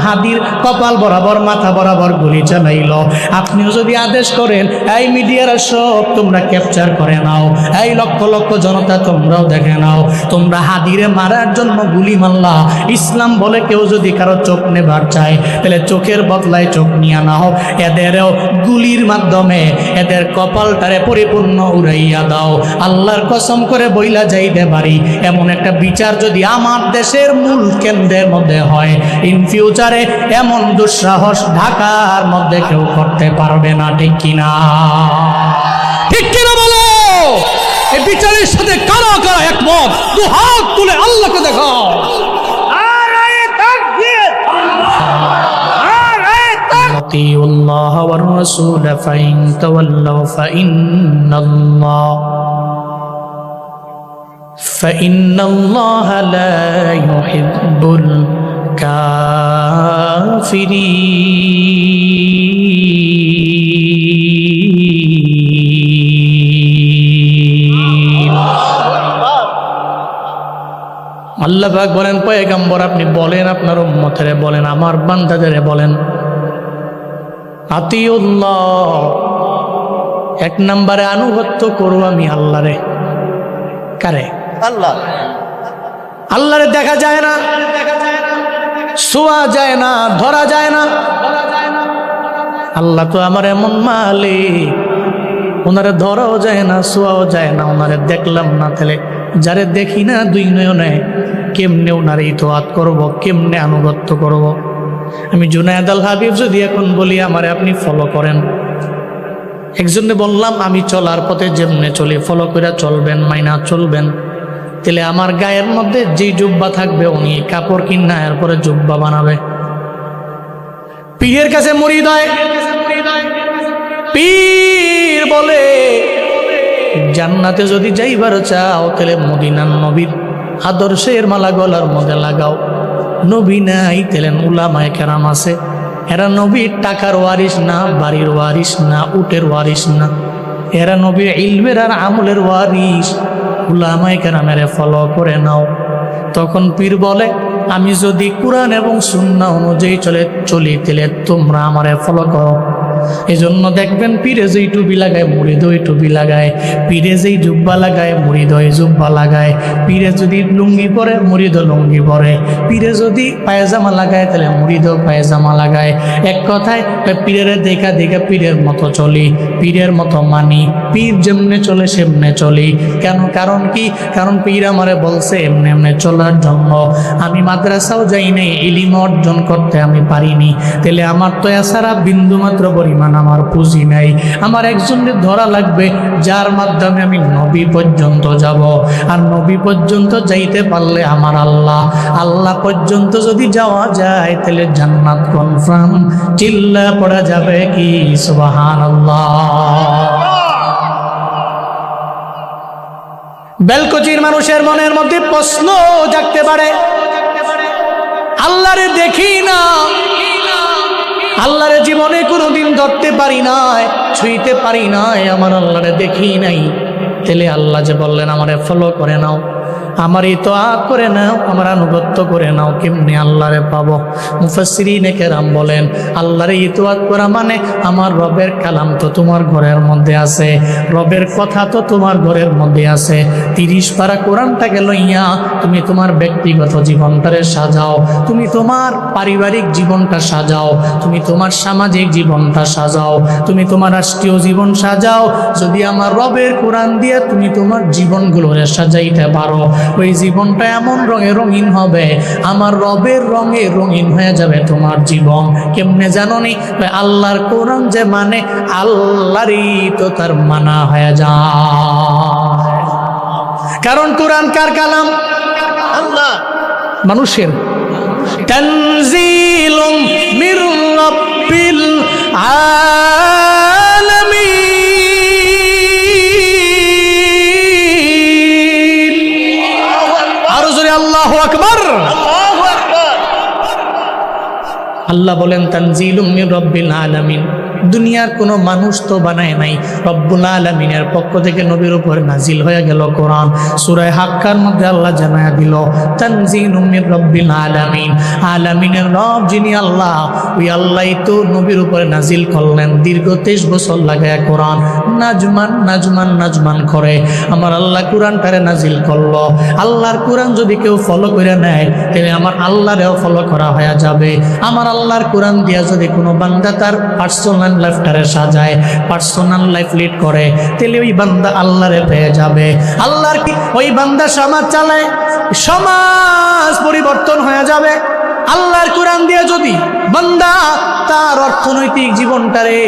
হাদির কপাল বরাবর মাথা বরাবর গুলি চালাইল। আপনিও যদি আদেশ করেন, এই মিডিয়ারা সব তোমরা ক্যাপচার করে নাও, এই লক্ষ লক্ষ জনতা তোমরাও দেখে নাও, তোমরা হাদিরে মারার জন্য গুলি মারলা। ইসলাম বলে কেউ যদি কারো চোখ নেবার চায়, তাহলে চোখের বদলায় চোখ নিয়ে নাও। এদেরও গুলির মাধ্যমে এদের কপালটারে পরিপূর্ণ উড়াইয়া দাও। আল্লাহর কসম করে বইলা যাইতে পারি, এমন একটা বিচার যদি আমার দেশের মূল কেন্দ্রের মধ্যে হয়, ফিউচারে এমন দুঃসাহস ঢাকার মধ্যে কেউ করতে পারবে না। ঠিক কিনা? ঠিক কিনা বলো? এই বিচারের সাথে কারা কারা একমত? দু হাত তুলে আল্লাহকে দেখাও। আতিউল্লাহ ওয়ার রাসূল ফাইন তাওয়াল্লাউ ফাইন্নাল্লাহা লা ইউহিব্বুল আল্লাহ পাক বলেন, পয়গম্বর আপনি বলেন, আপনার উম্মতেরে বলেন, আমার বান্দাদের বলেন, আতিউল্লাহ, এক নম্বরে আনুগত্য করো আমি আল্লাহরে। কারে? আল্লাহ। আল্লাহরে দেখা যায় না, ছোঁয়া যায় না, ধরা যায় না। আল্লাহ তো আমার এমন মালিক, ওনারে ধরাও যায় না, ছোঁয়াও যায় না, ওনারে দেখলাম না, তাহলে যারে দেখি না দুই নয়নে কেমনে ওনারে ইতোয়াত করব, কেমনে আনুগত্য করব? আমি জুনায়েদ আল হাবিব যদি এখন বলি আমারে আপনি ফলো করেন, একজনে বললাম আমি চলার পথে যেমনে চলি ফলো করে চলবেন, মাইনা চলবেন, তাহলে আমার গায়ের মধ্যে যে জুব্বা থাকবে উনি কাপড় কিনা এরপরে জুব্বা বানাবে। পীরের কাছে মুরিদ হয়, পীর বলে জান্নাতে যদি যাইবার চাও তাহলে মদিনার নবীর আদর্শের মালা গলার মধ্যে লাগাও। নবী নাই তাহলে উলামায়ে কেরাম আছে, এরা নবীর টাকার ওয়ারিস না, বাড়ির ওয়ারিস না, উটের ওয়ারিস না, এরা নবীর ইলমের আর আমলের ওয়ারিস। উলামায়ে কেরামের ফলো করে নাও। তখন পীর বলে আমি যদি কোরআন এবং সুন্নাহ অনুযায়ী চলি তাহলে তোমরা আমারে ফলো করো। এই জন্য দেখবেন পীরে যেই টুপি লাগায় মুরিদ ওই টুপি লাগায়, পীরে যেই জুব্বা লাগায় মুরিদ ওই জুব্বা লাগায়, পীরে যদি লুঙ্গি পরে মুরিদ লুঙ্গি পরে, পীরে যদি পায়জামা লাগায় তাহলে মুরিদও পায়জামা লাগায়। এক কথায় পীরের দেখা দেখা পীরের মতো চলি, পীরের মতো মানি, পীর যেমনে চলে সেমনে চলি। কেন? কারণ কি? কারণ পীর আমারে বলছে এমনি এমনি চলার জন্য। আমি মাদ্রাসাও যাই নাই, ইলম অর্জন করতে আমি পারিনি, তাহলে আমার তো এছাড়া বিন্দু মাত্র পরিমাণ আমার পুঁজি নাই। আমার একজনের ধরা লাগবে যার মাধ্যমে আমি নবী পর্যন্ত যাব। আর নবী পর্যন্ত যাইতে পারলে আমার আল্লাহ পর্যন্ত যদি যাওয়া যায় তাহলে জান্নাত কনফার্ম। চিল্লা পড়া যাবে কি সুবহানাল্লাহ? বেলকুচির মানুষের মনের মধ্যে প্রশ্ন জাগতে পারে, আল্লাহরে দেখি না, আল্লাহরে জীবনে কোনোদিন ধরতে পারি নাই, ছুঁইতে পারি নাই, আমার আল্লাহরে দেখি নাই। তাহলে আল্লাহ যে বললেন আমারে ফলো করে নাও, আমার ইতাআত করে নাও, আমার আনুগত্য করে নাও। কেমনে আল্লাহরে পাবো? মুফাসসিরিনে কেরাম বলেন, আল্লাহরে ইতাআত করা মানে আমার রবের কালাম তো তোমার ঘরের মধ্যে আছে, রবের কথা তো তোমার ঘরের মধ্যে আছে। 30 পারা কোরআনটাকে লইয়া তুমি তোমার ব্যক্তিগত জীবনটারে সাজাও, তুমি তোমার পারিবারিক জীবনটা সাজাও, তুমি তোমার সামাজিক জীবনটা সাজাও, তুমি তোমার রাষ্ট্রীয় জীবন সাজাও। যদি আমার রবের কোরআন দিয়ে তুমি তোমার জীবনগুলোরে সাজাইতে পারো, ওই জীবনটা এমন রঙে রঙিন হবে, আমার রবের রঙে রঙিন হয়ে যাবে তোমার জীবন। কেমনে জানো নি? আল্লাহর কোরআন যে মানে আল্লাহরই তো তার মানা হয়ে যায়। কারণ কোরআন কার কালাম? আল্লাহ, মানুষের। তানজিলুম মির রাব্বিল আলামিন। আরো জোরে আল্লাহু আকবার। আল্লাহ বলেন তানজিলুম মির রাব্বিল আলামিন। দুনিয়ার কোনো মানুষ তো বানায় নাই, রব্বুল আলামিনের পক্ষ থেকে নবীর উপর নাজিল হয়ে গেল কোরআন। সূরা হাক্কার মধ্যে আল্লাহ জানায়া দিল তানজিলুম মির রাব্বিল আলামিন। আলামিনের রব যিনি আল্লাহ, ওই আল্লাহই তো নবীর উপরে নাজিল করলেন। দীর্ঘ 23 বছর লাগায় কোরআন নাজমান নাজমান নাজমান করে আমার আল্লাহ কোরআনটারে নাজিল করলো। আল্লাহর কোরআন যদি কেউ ফলো করে নেয়, তাহলে আমার আল্লাহরেও ফলো করা হয়ে যাবে। আমার আল্লাহর কোরআন দিয়া যদি কোনো বান্দা তার পার্সোনাল লাইফটারে সাজায়, পার্সোনাল লাইফ লিড করে, তাহলে ওই বান্দা আল্লাহরে পেয়ে যাবে। আল্লাহর কি ওই বান্দা সমাজ চালায়, সমাজ পরিবর্তন হয়ে যাবে। আল্লাহর কোরআন দিয়ে যদি বান্দা তার অর্থনৈতিক জীবনটারে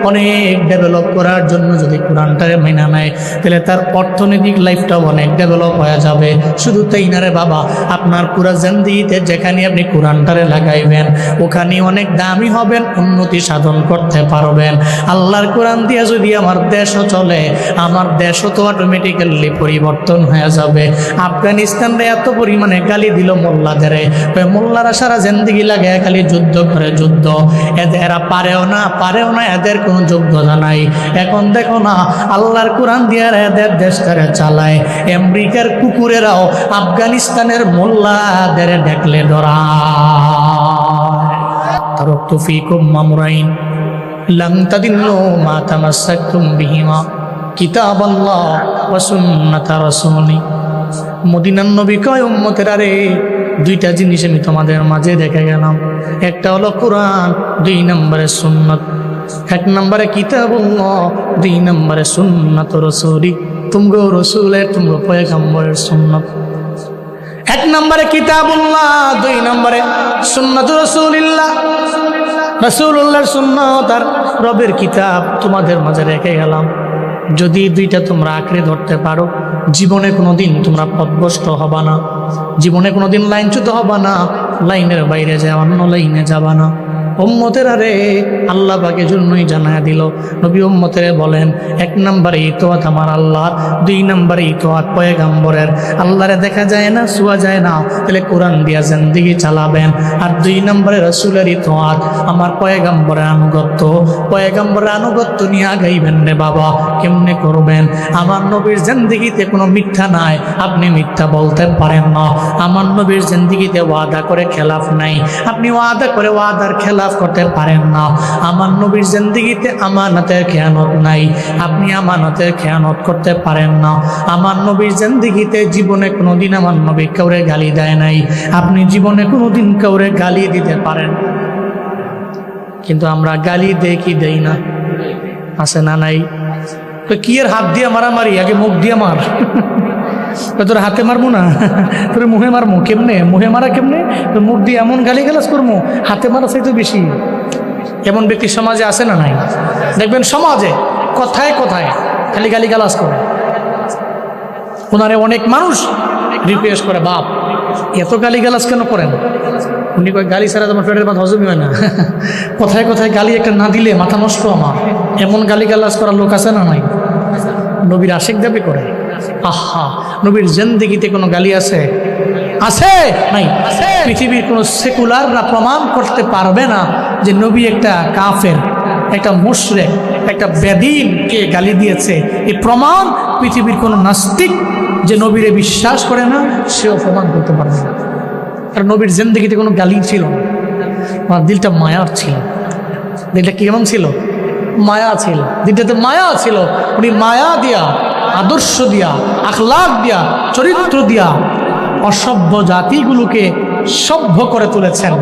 অনেক ডেভেলপ করার জন্য যদি কোরআনটারে মেনে নেয়, তাহলে তার অর্থনৈতিক লাইফটাও অনেক ডেভেলপ হয়ে যাবে। শুধু তাই না রে বাবা, আপনার পুরা জিন্দেগিতে যেখানে আপনি কোরআনটারে লাগাইবেন, ওখানে অনেক দামি হবেন, উন্নতি সাধন করতে পারবেন। আল্লাহর কোরআন দিয়ে যদি আমার দেশও চলে, আমার দেশও তো অটোমেটিক্যালি পরিবর্তন হয়ে যাবে। আফগানিস্তানরে এত পরিমাণে গালি দিল মোল্লাদেরে, মোল্লারা সারা জিন্দেগি লাগে খালি যুদ্ধ করে যুদ্ধ, এরা পারেও না, এদের কোনো যোগ্যতা নাই। এখন দেখো না, আল্লাহর কোরআন দিয়ে এদের দেশটারে চালায়। আমেরিকার কুকুরেরাও আফগানিস্তানের মোল্লাদের দেখলে ডরায়। তারাকতু ফীকুম আমরাইন লান তাদিল্লু মা তামাসসাকতুম বিহিমা কিতাবাল্লাহ ওয়া সুন্নাতা রাসূলি। মদিনার নবী কয় উম্মতেরা রে, 2টা জিনিস আমি তোমাদের মাঝে দেখে গেলাম। একটা হলো কোরআন, 2 নম্বরে সুন্নাত। 1 নম্বরে কিতাবুল্লাহ, 2 নম্বরে সুন্নাত রাসূলি। তুমগো রাসূলের, তুমগো পয়গম্বরের সুন্নাত। 1 নম্বরে কিতাবুল্লাহ, 2 নম্বরে সুন্নাত রাসূলিল্লাহ। রাসূলুল্লাহর সুন্নাত আর রবের কিতাব তোমাদের মাঝে রেখে গেলাম। যদি 2টা তোমরা আঁকড়ে ধরতে পারো, জীবনে কোনোদিন তোমরা পথভ্রষ্ট হবা না, জীবনে কোনোদিন লাইনচ্যুত হবা না, লাইনের বাইরে যাওয়া অন্য লাইনে যাবা না। উম্মতেরা রে, আল্লাহ পাকের জন্যই জানায়া দিল। নবী উম্মতেরে বলেন, 1 নম্বরে ইতাআত আমার আল্লাহর, 2 নম্বরে ইতাআত পয়গম্বরের। আল্লাহরে দেখা যায় না, ছোঁয়া যায় না, তাহলে কোরআন দিয়া জিন্দেগি চালাবেন। আর 2 নম্বরে রাসূলের ইতাআত, আমার পয়গম্বরের আনুগত্য, পয়গম্বরের আনুগত্য নিয়ে আগাইবেন রে বাবা। কেমনে করবেন? আমার নবীর জিন্দেগিতে কোনো মিথ্যা নাই, আপনি মিথ্যা বলতে পারেন না। আমার নবীর জিন্দেগিতে ওয়াদা করে খেলাফ নাই, আপনি ওয়াদা করে ওয়াদার খেলাফ করতে পারেন না। আমার নবীর জিন্দেগিতে আমানতের খেয়ানত নাই, আপনি আমানতের খেয়ানত করতে পারেন না। আমার নবীর জিন্দেগিতে জীবনে কোনোদিন আমার নবী কাউরে গালি দেয় নাই, আপনি জীবনে কোনোদিন কাউরে গালি দিতে পারেন। কিন্তু আমরা গালি দেই কি দেই না? আছে না নাই? তো কি এর হাত দিয়ে মারামারি, আগে মুখ দিয়ে মার। তোর হাতে মারবো না, তোর মুখে মারবো। কেমনে মুখে মারা? কেমনে? তোর মুখ দিয়ে এমন গালি গালাজ করবো, হাতে মারা চাইতে বেশি। এমন ব্যক্তি সমাজে আছে না নাই? দেখবেন সমাজে কথায় কথায় খালি গালি গালাজ করে। ওনারে অনেক মানুষ রিকোয়েস্ট করে, বাপ এত গালি গালাজ কেন করেন? উনি কয়, গালি ছাড়া তোমার পেটের ভাত হজমই হয় না। কথায় কথায় গালি একটা না দিলে মাথা নষ্ট আমার। এমন গালি গালাজ করার লোক আছে না নাই? নবীর আশিক দাবি করে। আহা, নবীর জিন্দেগিতে কোনো গালি আছে? আছে নাই? পৃথিবীর কোনো সেকুলাররা প্রমাণ করতে পারবে না যে নবী একটা কাফের, একটা মুশরিক, একটা বেদীনকে গালি দিয়েছে। এই প্রমাণ পৃথিবীর কোনো নাস্তিক যে নবীরে বিশ্বাস করে না সেও প্রমাণ করতে পারবে না। আর নবীর জিন্দেগিতে কোনো গালি ছিল না, আমার দিলটা মায়ার ছিল। দিলটা কেমন ছিল? মায়া ছিল। দিলটাতে মায়া ছিল। উনি মায়া দিয়া, আদর্শ দিয়া, আখলাক দিয়া, চরিত্র দিয়া অসভ্য জাতিগুলোকে সভ্য করে তুলেছেন।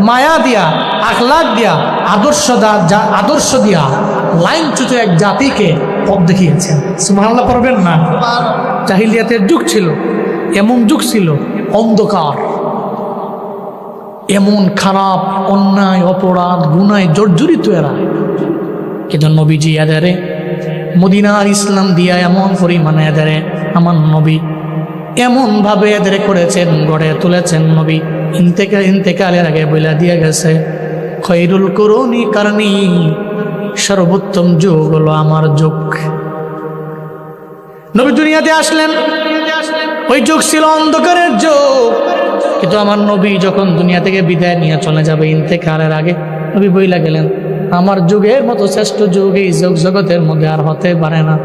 মায়া দিয়া, আখলাক দিয়া, আদর্শ দিয়া লাইনচ্যুত এক জাতিকে পথ দেখিয়েছেন। সুবহানাল্লাহ পড়বেন না? জাহিলিয়াতের যুগ ছিল, এমন যুগ ছিল অন্ধকার, এমন খারাপ অন্যায় অপরাধ গুনায় জর্জরিত এরা। কিন্তু নবীজি এদেরে মদিনার ইসলাম দিয়া এমন পরিমাণে এদেরে আমার নবী এমনভাবে এদের করেছেন, গড়ে তুলেছেন। নবী ইন্তেকালের আগে বইলা দিয়ে গেছে, খৈরুল কুরুনি কারণী, সর্বোত্তম যুগ হলো আমার যুগ। নবী দুনিয়াতে আসলেন, ওই যুগ ছিল অন্ধকারের যুগ। কিন্তু আমার নবী যখন দুনিয়া থেকে বিদায় নিয়ে চলে যাবে ইন্তেকালের আগে, নবী বইলা গেলেন, আমার যুগের মতো শ্রেষ্ঠ যুগ এই জগতের মধ্যে আর হতে পারে না।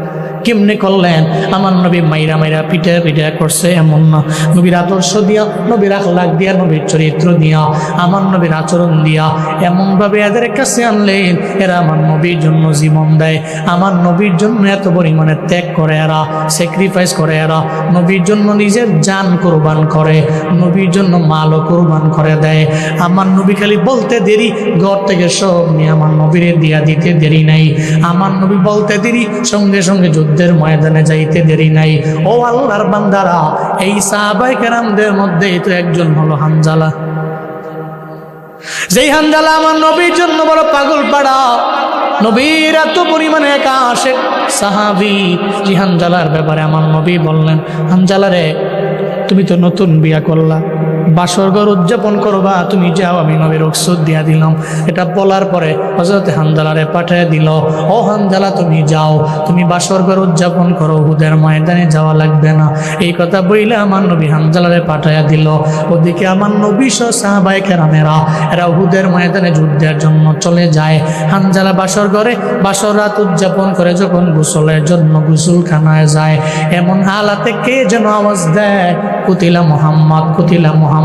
কেমনে করলেন? আমার নবী মাইরা মাইরা পিঠে পিঠে করছে এমন না, নবীর আদর্শ দিয়া, নবীর আখলাক দিয়া, নবীর চরিত্র দিয়া, আমার নবীর আচরণ দিয়া এমনভাবে এদের কাছে আনলেন, এরা আমার নবীর জন্য জীবন দেয়, আমার নবীর জন্য এত পরিমাণে ত্যাগ করে, এরা স্যাক্রিফাইস করে, এরা নবীর জন্য নিজের জান কোরবান করে, নবীর জন্য মালও কোরবান করে দেয়। আমার নবী খালি বলতে দেরি, ঘর থেকে সব নিয়ে আমার নবীরে দিয়া দিতে দেরি নাই। আমার নবী বলতে দেরি, সঙ্গে সঙ্গে যুদ্ধের ময়দানে যাইতে দেরি নাই। ও আল্লাহর বান্দারা, এই সাহাবায়ে কেরামদের মধ্যে তো একজন হলো হানজালা। যেই হানজালা আমার নবীর জন্য বড় পাগল পাড়া, নবীর এত পরিমাণে এক আশিক সাহাবী। যে হানজালার ব্যাপারে আমার নবী বললেন, হানজালা রে, তুমি তো নতুন বিয়া করলা, বাসর ঘর উদযাপন করবা, তুমি যাও, আমি নবীর রুখসত দিয়া দিলাম। এটা বলার পরে হযরত হানজালারে পাঠিয়ে দিল, ও হানজালা তুমি যাও, তুমি বাসর ঘর উদযাপন করো, উহুদের ময়দানে যাওয়া লাগবে না। এই কথা বইলে আমার নবী হানজালারে পাঠিয়ে দিল। ওদিকে আমার নবী সহ সাহাবায়ে কেরামেরা এরা উহুদের ময়দানে যুদ্ধের জন্য চলে যায়। হানজালা বাসর ঘরে বাসর রাত উদযাপন করে যখন গোসলের জন্য গোসলখানায় যায়, এমন হালাতে কে যেন আওয়াজ দেয়, কুতিলা মুহাম্মদ, কুতিলা মুহাম্মদ।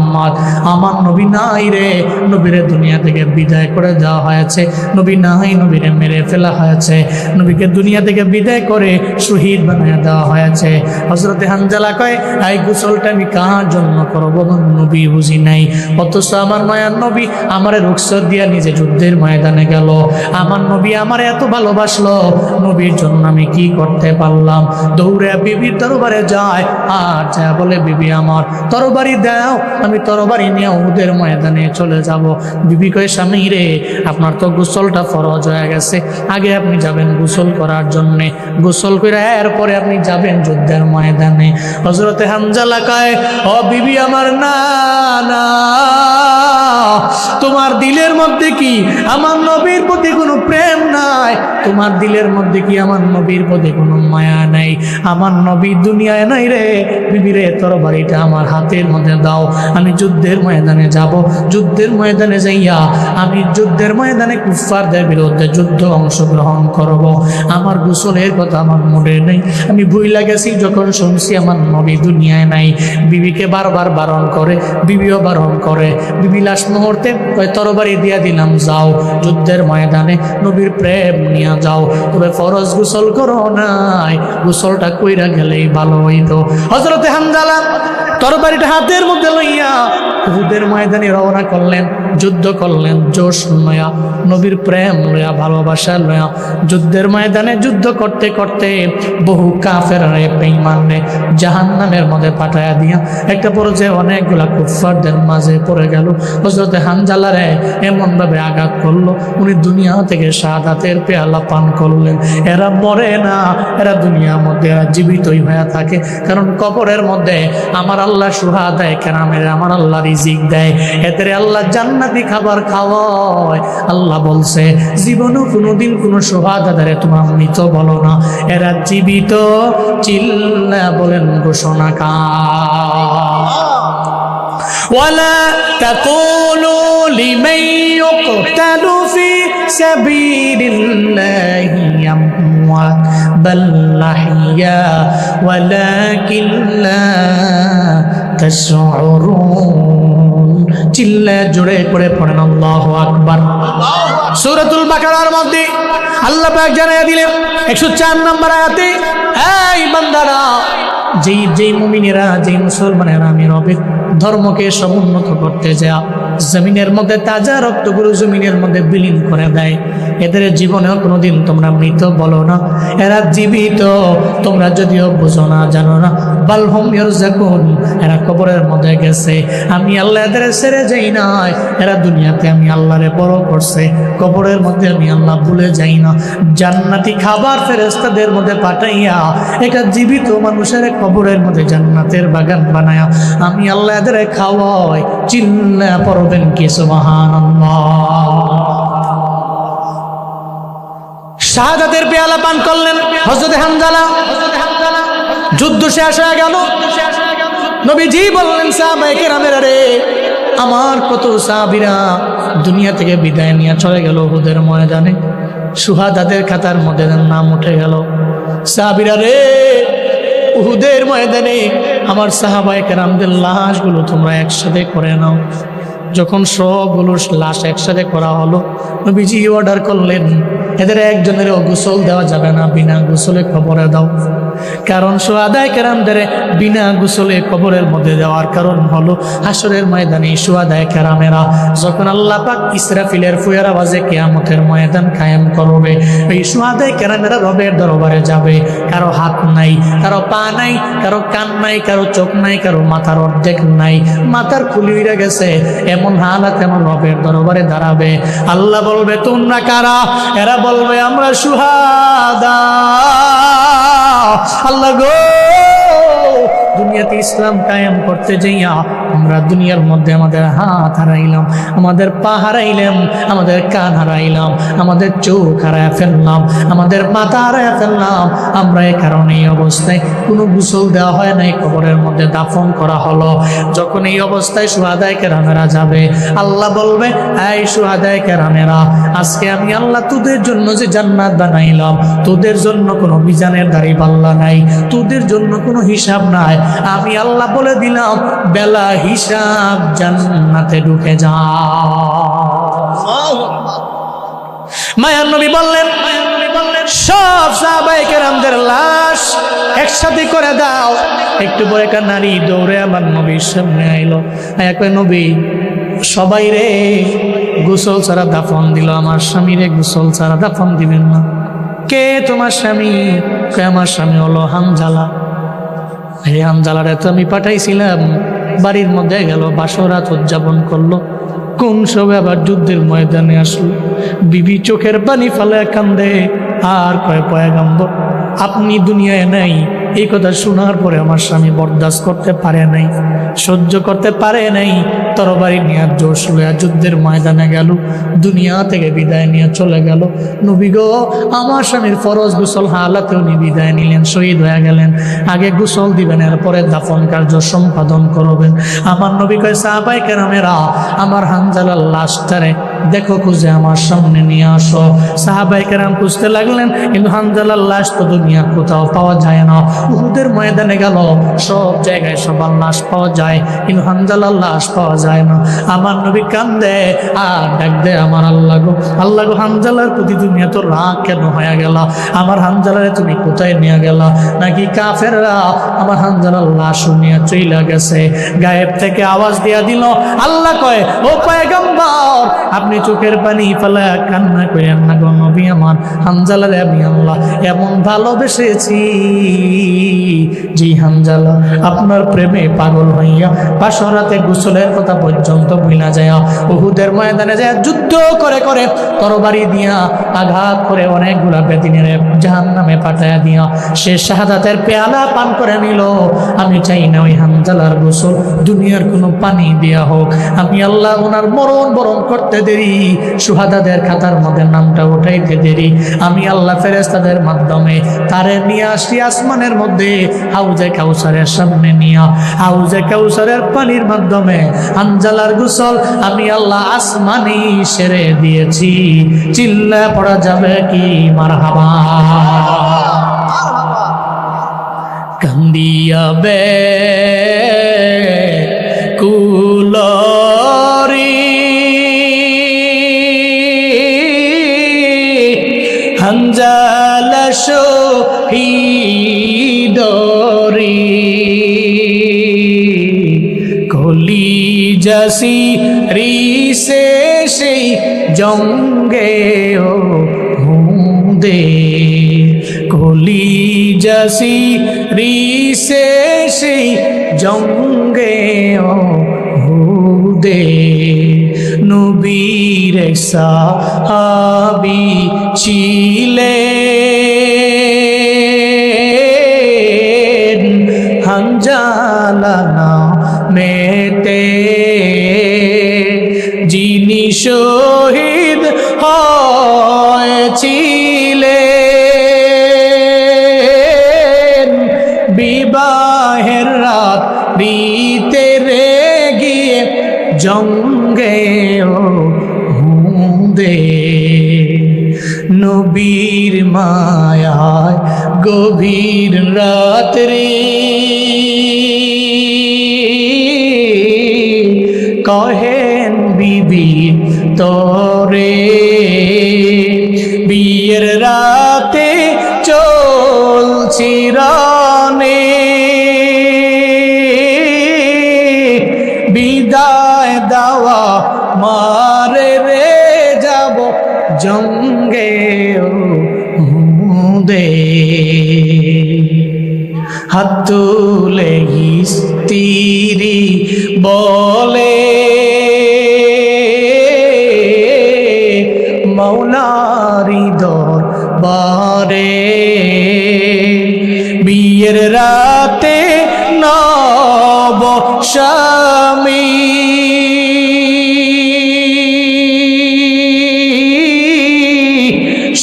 আমার নবী নাই রে, নবীরে দুনিয়া থেকে বিদায় করে দেওয়া হয়েছে, নবী নাই, নবীরে মেরে ফেলা হয়েছে, নবীকে দুনিয়া থেকে বিদায় করে শহীদ বানিয়ে দেওয়া হয়েছে। হযরতে হানজালা কয়, এই গোসলটা আমি কার জন্য করব? নবী বুঝি নাই, অথচ আমার মায়ার নবী আমারে রুখসত দিয়া নিজে যুদ্ধের ময়দানে গেল। আমার নবী আমার এত ভালোবাসলো, নবীর জন্য আমি কি করতে পারলাম? দৌড়ে বিবির দরবারে যায়, আর যা বলে, বিবি আমার তরবারি দাও, আমি তরবারি নিয়ে উহুদের ময়দানে চলে যাব। বিবি কয়, স্বামী রে, আপনার তো গোসলটা ফরজ হয়ে গেছে, আগে আপনি যাবেন গোসল করার জন্যে, গোসল করে এরপরে আপনি যাবেন যুদ্ধের ময়দানে। হযরতে হানজালা কয়, ও বিবি আমার, না না, তোমার দিলের মধ্যে কি আমার নবীর প্রতি কোনো প্রেম নাই? তোমার দিলের মধ্যে কি আমার নবীর প্রতি কোনো মায়া নাই? আমার নবী দুনিয়ায় নাই রে। বিবি রে, তরবারিটা আমার হাতের মধ্যে দাও, আমি যুদ্ধের ময়দানে যাব। যুদ্ধের ময়দানে যাইয়া আমি যুদ্ধের ময়দানে কুফফারদের বিরুদ্ধে যুদ্ধ অংশগ্রহণ করব। আমার গোসলের কথা আমার মনে নেই, আমি ভুইলা গেছি যখন শুনছি আমার নবী দুনিয়ায় নাই। বিবিকে বারবার বারণ করে, বিবিও বারণ করে। বিবি লাশ মুহূর্তে তরবারি দিয়া দিলাম, যাও যুদ্ধের ময়দানে নবীর প্রেম নিয়ে যাও, তবে ফরজ গোসল করো নাই, গোসলটা কইরা গেলেই ভালো হইতো। হযরতে হানজালা তরবারিটা হাতের মধ্যে লইয়া উহুদের ময়দানে রওনা করলেন, যুদ্ধ করলেন জোশ লয়া, নবীর প্রেম লয়া, ভালোবাসা লয়া। যুদ্ধের ময়দানে যুদ্ধ করতে করতে বহু কাফের বেঈমানরে জাহান্নামের মধ্যে পাঠায়া দিয়া একটা পর্যায়ে অনেকগুলা কুফফারদের মাঝে পড়ে গেল। হযরতে হানজালারে এমনভাবে আঘাত করলো, উনি দুনিয়া থেকে শাহাদাতের পেয়ালা পান করলেন। এরা মরে না, এরা দুনিয়ার মধ্যে এরা জীবিতই হয়ে থাকে, কারণ কবরের মধ্যে আমার আল্লাহ শুহাদায়ে কেরামের আমার আল্লাহ রিজিক দেয়, এদের আল্লাহ জান্নাতি খাবার খাওয়ায়। আল্লাহ বলছে, জীবনও কোনোদিন কোনো শুহাদারে তোমরা মৃত বলো না, এরা জীবিত। চিল্লা বলেন ঘোষণা কার। ওয়ালা তাকুলু লিমান ইউকতালু ফি সাবিলিল্লাহি أموات بل أحياء ولكن لا تشعرون চিল্লা জোরে করে পড়েন আল্লাহু আকবার। সূরাতুল বাকারার মধ্যে আল্লাহ পাক জানিয়ে দিলেন 104 নম্বর আয়াতে, এই বান্দারা, যেই মুমিনেরা, যেই মুসলমানেরা আমি রবের ধর্মকে সমুন্নত করতে যায়, জমিনের মধ্যে তাজা রক্তগুলো জমিনের মধ্যে বিলীন করে দেয়, এদের জীবনেও কোনোদিন তোমরা মৃত বলো না, এরা জীবিত, তোমরা যদিও বুঝো না, জানো না। বালহুম ইয়ারজাকুন, এরা কবরের মধ্যে গেছে, আমি আল্লাহ এদের ছেড়ে যাই নাই, এরা দুনিয়াতে আমি আল্লাহরে বড় করছে, কবরের মধ্যে আমি আল্লাহ ভুলে যাই না। জান্নাতি খাবার ফেরেশতাদের মধ্যে পাঠাইয়া এটা জীবিত মানুষের কবরের মধ্যে জান্নাতের বাগান বানায়া আমি আল্লাহ এদের খাওয়াই। চিল্লা পড়বেন কি সুবহানাল্লাহ। শাহাদাতের পেয়ালা পান করলেন হযরত হামজালা। যুদ্ধ শেষ হয়ে গেল, নবীজি বললেন সাহাবায়ে কেরামেরা রে, আমার কত সাহাবীরা দুনিয়া থেকে বিদায় নিয়ে চলে গেল উহুদের ময়দানে, শুহাদাদের খাতার মধ্যে নাম উঠে গেল। সাহাবীরা রে, উহুদের ময়দানে আমার সাহাবায়ে কেরামদের লাশগুলো তোমরা একসাথে করে নাও। যখন সবগুলো লাশ একসাথে করা হলো, নবীজি অর্ডার করলেন এদের একজনেরও গোসল দেওয়া যাবে না, বিনা গোসলে কবরে দাও। কারণ শুহাদায়ে কেরামদের বিনা গোসলে কবরের মধ্যে দেওয়ার কারণ হলো হাসরের ময়দানে শুহাদায়ে কেরামেরা যখন আল্লাহ পাক ইসরাফিলের ফুয়ের আওয়াজে কিয়ামতের ময়দান কায়েম করবে, এই শুহাদায়ে কেরামেরা রবের দরবারে যাবে। কারো হাত নাই, কারো পা নাই, কারো কান নাই, কারো চোখ নাই, কারো মাথার অর্ধেক নাই, মাথার খুলি উড়ে গেছে, এমন হালাত এমন রবের দরবারে দাঁড়াবে। আল্লাহ বলবে তোমরা কারা? এরা বলবে আমরা শুহাদা। আল্লাহ গো, দুনিয়াতে ইসলাম কায়েম করতে যাইয়া আমরা দুনিয়ার মধ্যে আমাদের হাত হারাইলাম, আমাদের পা হারাইলাম, আমাদের কান হারাইলাম, আমাদের চোখ হারায় ফেললাম, আমাদের মাথা হারায় ফেললাম। আমরা এই কারণে এই অবস্থায় কোনো গোসল দেওয়া হয় নাই, কবরের মধ্যে দাফন করা হলো। যখন এই অবস্থায় শুহাদায়ে কেরামেরা যাবে, আল্লাহ বলবে এই শুহাদায়ে কেরামেরা, আজকে আমি আল্লাহ তোদের জন্য যে জান্নাত বানাইলাম, তোদের জন্য কোনো মিজানের দাঁড়িপাল্লা নাই, তোদের জন্য কোনো হিসাব নাই। আমি আল্লাহ বলে দিলাম বেলা হিসাব জান্নাতে ঢুকে যাও। মায়ার নবী বললেন সব সাহাবায়ে কেরামদের লাশ একসাথে করে দাও। একটু পরে একটা নারী দৌড়ে আমার নবীর সামনে আইলো, কয় নবী সবাই রে গোসল ছাড়া দাফন দিল, আমার স্বামী রে গোসল ছাড়া দাফন দিবেন না। কে তোমার স্বামী? আমার স্বামী হলো হামজালা। এই হামজালারে তো আমি পাঠাইছিলাম, বাড়ির মধ্যে গেল, বাসরাত উদযাপন করলো, কোন সবে আবার যুদ্ধের ময়দানে আসলো। বিবি চোখের পানি ফেলে কান্দে আর কয় পয়গম্বর আপনি দুনিয়ায় নাই। এই কথা শোনার পরে আমার স্বামী বরদাস্ত করতে পারে নাই, সহ্য করতে পারে নাই, তরবারি নিয়ে জোশ লইয়া যুদ্ধের ময়দানে গেল, দুনিয়া থেকে বিদায় নিয়ে চলে গেল। নবী গো, আমার স্বামীর ফরজ গোসল হালাতে উনি বিদায় নিলেন, শহীদ হয়ে গেলেন। আগে গোসল দিবেন, এরপরে দাফন কার্য সম্পাদন করবেন। আমার নবী কয় সাহাবায়ে কেরামেরা, আমার হামজালার লাশটারে দেখো, খুঁজে আমার সামনে নিয়ে আসো। সাহাবায়ে কেরাম খুঁজতে লাগলেন, কিন্তু হামজালার লাশ তো দুনিয়া কোথাও পাওয়া যায় না। উহুদের ময়দানে গেল, সব জায়গায় সবার লাশ পাওয়া যায়, কিন্তু হামজালার লাশ পাওয়া যায় না। আমার নবী কান্দে আর ডাক দে আমার আল্লাহ গো, আল্লাহ গো, হামজালার প্রতি তুমি এত রাগ কেন হয়ে গেল? আমার হামজালারে তুমি কোথায় নিয়ে গেলা? নাকি কাফেররা আমার হামজালার লাশ নিয়ে চইলা গেছে? গায়েব থেকে আওয়াজ দিয়া দিল, আল্লাহ কয় ও পয়গম্বর, আপনি চোখের পানি ফেলা কান্না করেন না গো নবী, আমার হামজালারে আমি আল্লাহ এমন ভালোবেসেছি জি হামজালা আপনার প্রেমে পাগল হইয়া বাসরাতে গোসলের কথা পর্যন্ত ভুলা যায়, উহুদের ময়দানে যায় যুদ্ধ করে করে তরবারি দিয়া আঘাত করে অনেকগুলা বেদিনের জাহান্নামে পাঠায়া দিয়া সে শাহাদাতের পেয়ালা পান করে নিল। আমি চাই না ওই হামজালার গোসল দুনিয়ার কোনো পানি দেয়া হোক, আমি আল্লাহ ওনার মরণ বরণ করতে দেরি দেরি, শুহাদাদের খাতার মধ্যে নামটা উঠাইতে দেরি, আমি আল্লাহ ফেরেশতাদের মাধ্যমে তারে নিয়ে আসি আসমানের মধ্যে, হাউজে কাউসারের সামনে নিয়ে হাউজে কাউসারের পানির মাধ্যমে হানজালার গোসল আমি আল্লাহ আসমানি সেরে দিয়েছি। চিল্লা পড়া যাবে কি মারহাবা? কান্দিয়া বে কুলরি হানজালা শহীদরি কলিজাসি রিসে সেই জঙ্গে ও হুদে, কলিজাসি রিসে সেই জঙ্গে ও হুদে, নবীর সাহাবী ছিলেন হানজালা নামেতে, যিনি শহীদ হয়েছিলেন বিবাহের রাত দিতে রে গিয়ে জঙ্গে ও হুদে, নবীর মায়ায় গভীর রাত্রি কহেন বিবি তোরে, বিয়ের রাতে চলছি রানে, বিদায় দাওয়া মারে রে যাব জঙ্গে ও হুদে, হাত তুলে স্ত্রী বলে মৌলারি দরবারে, বিয়ের রাতে নব স্বামী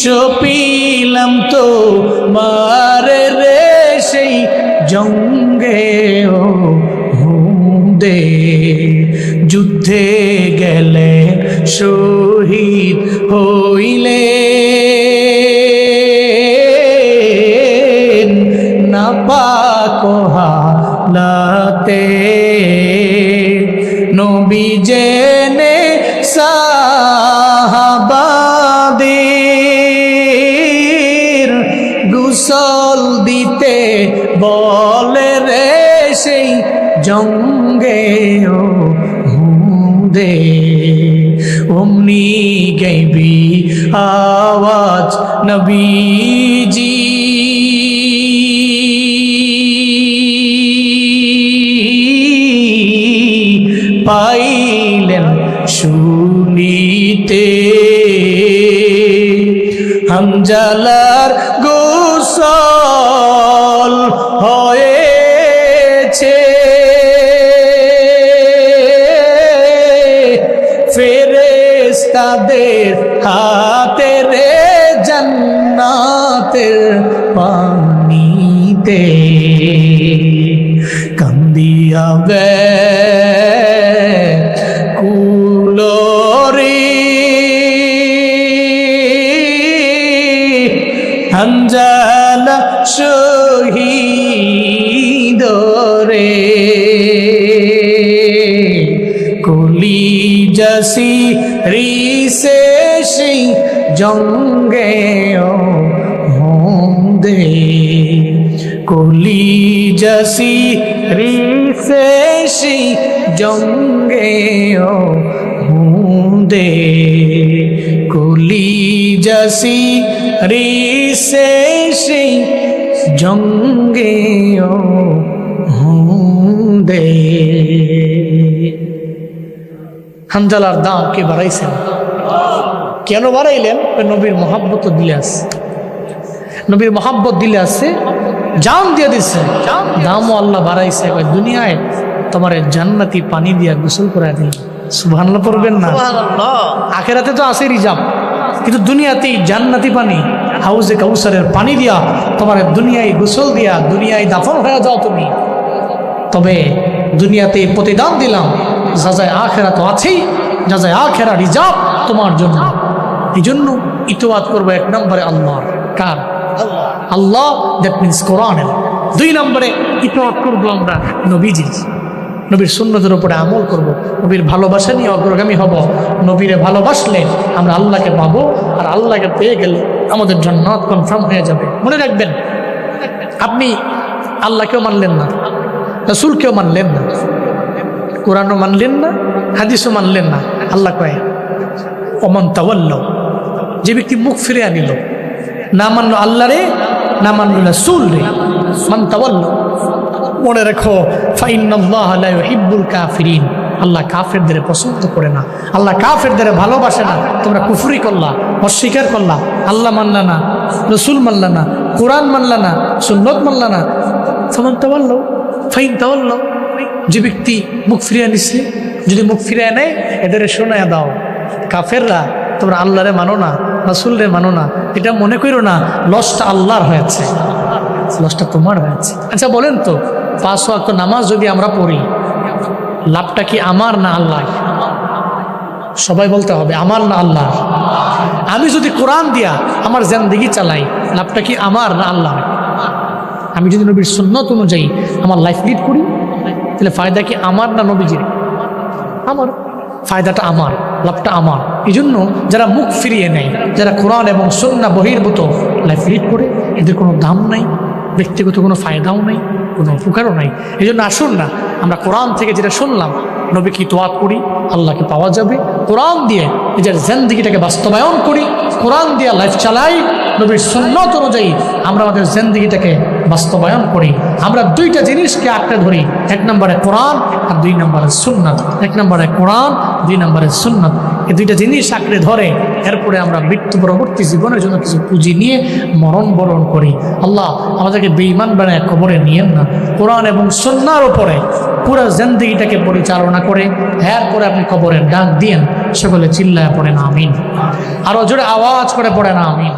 সপিলাম তো মারে রে সেই জঙ্গে ও হুদে, যুদ্ধে গেলে শহীদ হইলে না পাক হালাতে, নবী জেনে সাহাবাদের গোসল দিতে বলে রে সেই জঙ্গে ও হুদে, অমনি গাইবি আওয়াজ নবীজি পাইলেন শুনিতে, হানজালার গোসল হয়েছে, ফেরেশতাদের হাতে রে জান্নাতের পানিতে, কান্দিয়া বে কুলরি হানজালা শহীদরে, কলিজাসি রিসে সেই জঙ্গে ও হুদে, কলিজাসি রিসে সেই জঙ্গে ও হুদে, কলিজাসি রিসে সেই জঙ্গে ও হুদে। হানজালার দাম কে বাড়াইছেন? কেন বাড়াইলেন? নবীর মহাব্বত দিলে আছে, নবীর মহাব্বত দিলে আছে, জান দিয়ে দিচ্ছে, দামও আল্লাহ বাড়াইছে। দুনিয়ায় তোমার জান্নাতি পানি দিয়া গোসল করে দিল, সুবহানাল্লাহ পড়বেন না? সুবহানাল্লাহ। আখেরাতে তো আছে রিজার্ভ, কিন্তু দুনিয়াতেই জান্নাতি পানি, হাউজে কাউসারের পানি দিয়া তোমার দুনিয়ায় গোসল দিয়া দুনিয়ায় দাফন হয়ে যাও তুমি। তবে দুনিয়াতে প্রতিদান দিলাম, যা যায় আখেরা তো আছেই, যা যায় আখেরা রিজার্ভ তোমার জন্য। এই জন্য ইতোয়াত করবো এক নম্বরে আল্লাহর। কার? আল্লাহ, দ্যাট মিনস কোরআনের। দুই নম্বরে ইতোয়াত করবো আমরা নবীজির, নবীর সুন্নতের উপরে আমল করব, নবীর ভালোবাসা নিয়ে অগ্রগামী হব। নবীরে ভালোবাসলে আমরা আল্লাহকে পাবো, আর আল্লাহকে পেয়ে গেলে আমাদের জান্নাত কনফার্ম হয়ে যাবে। মনে রাখবেন, আপনি আল্লাহকেও মানলেন না, রাসূলকেও মানলেন না, কোরআনও মানলেন না, হাদিসও মানলেন না। আল্লাহ কয় ওমান তাওয়াল্লাহ, যে ব্যক্তি মুখ ফিরে আনিল, না মানলো আল্লাহ রে, না মানলো রাসূল রে, মান তাওয়াল্লাহ, মনে রেখো ফাইন্নাল্লাহা লা ইউহিব্বুল কাফিরিন, আল্লাহ কাফেরদের পছন্দ করে না, আল্লাহ কাফেরদের ভালোবাসে না। তোমরা কুফরি করলা, অস্বীকার করলা, আল্লাহ মানলা না, রাসূল মানলা না, কোরআন মানলা না, সুন্নত মানলা না, ফামান তাওয়াল্লাহ ফাইন তাওয়াল্লাহ, যে ব্যক্তি মুখ ফিরিয়ে নিছে, যদি মুখ ফিরিয়ে নেয় এদের শোনায় দাও, কাফেররা তোমরা আল্লাহরে মানো না, রাসূলরে মানো না, এটা মনে করো না লসটা আল্লাহর হয়েছে, লসটা তোমার হয়েছে। আচ্ছা বলেন তো, 5 ওয়াক্ত নামাজ যদি আমরা পড়ি, লাভটা কি আমার না আল্লাহ? সবাই বলতে হবে আমার না আল্লাহ? আমি যদি কোরআন দিয়া আমার জিন্দেগি চালাই, লাভটা কি আমার না আল্লাহ? আমি যদি নবীর সুন্নত অনুযায়ী আমার লাইফ লিড করি, তাহলে ফায়দা কি আমার না নবীজির? আমার। ফায়দাটা আমার, লাভটা আমার। এই জন্য যারা মুখ ফিরিয়ে নেয়, যারা কোরআন এবং সুন্নাহ বহির্ভূত লাইফ লিড করে, এদের কোনো দাম নাই, ব্যক্তিগত কোনো ফায়দাও নাই, কোনো উপকারও নাই। এই জন্য আসুন না, আমরা কোরআন থেকে যেটা শুনলাম, নবীকে ইতোয়াত করি, আল্লাহকে পাওয়া যাবে। কোরআন দিয়ে নিজের জিন্দেগিটাকে বাস্তবায়ন করি, কোরআন দিয়ে লাইফ চালাই, নবীর সুন্নাত অনুযায়ী আমরা আমাদের জিন্দেগিটাকে বাস্তবায়ন করি। আমরা দুইটা জিনিসকে আঁকড়ে ধরি, 1 নম্বরে কোরআন আর 2 নম্বরে সুন্নাত। 1 নম্বরে কোরআন, 2 নম্বরে সুন্নাত। এই দুইটা জিনিস আঁকড়ে ধরে এরপরে আমরা মৃত্যু পরবর্তী জীবনের জন্য কিছু পুঁজি নিয়ে মরণ বরণ করি। আল্লাহ আমাদেরকে বেঈমান বানায় কবরে নিয়েন না। কোরআন এবং সুন্নাহর উপরে পুরো জিন্দেগিটাকে পরিচালনা করে এরপরে আপনি কবরের ডাক দিয়েন। সকলে চিল্লায় পড়েন আমিন। আরো জোরে আওয়াজ করে পড়েন আমিন।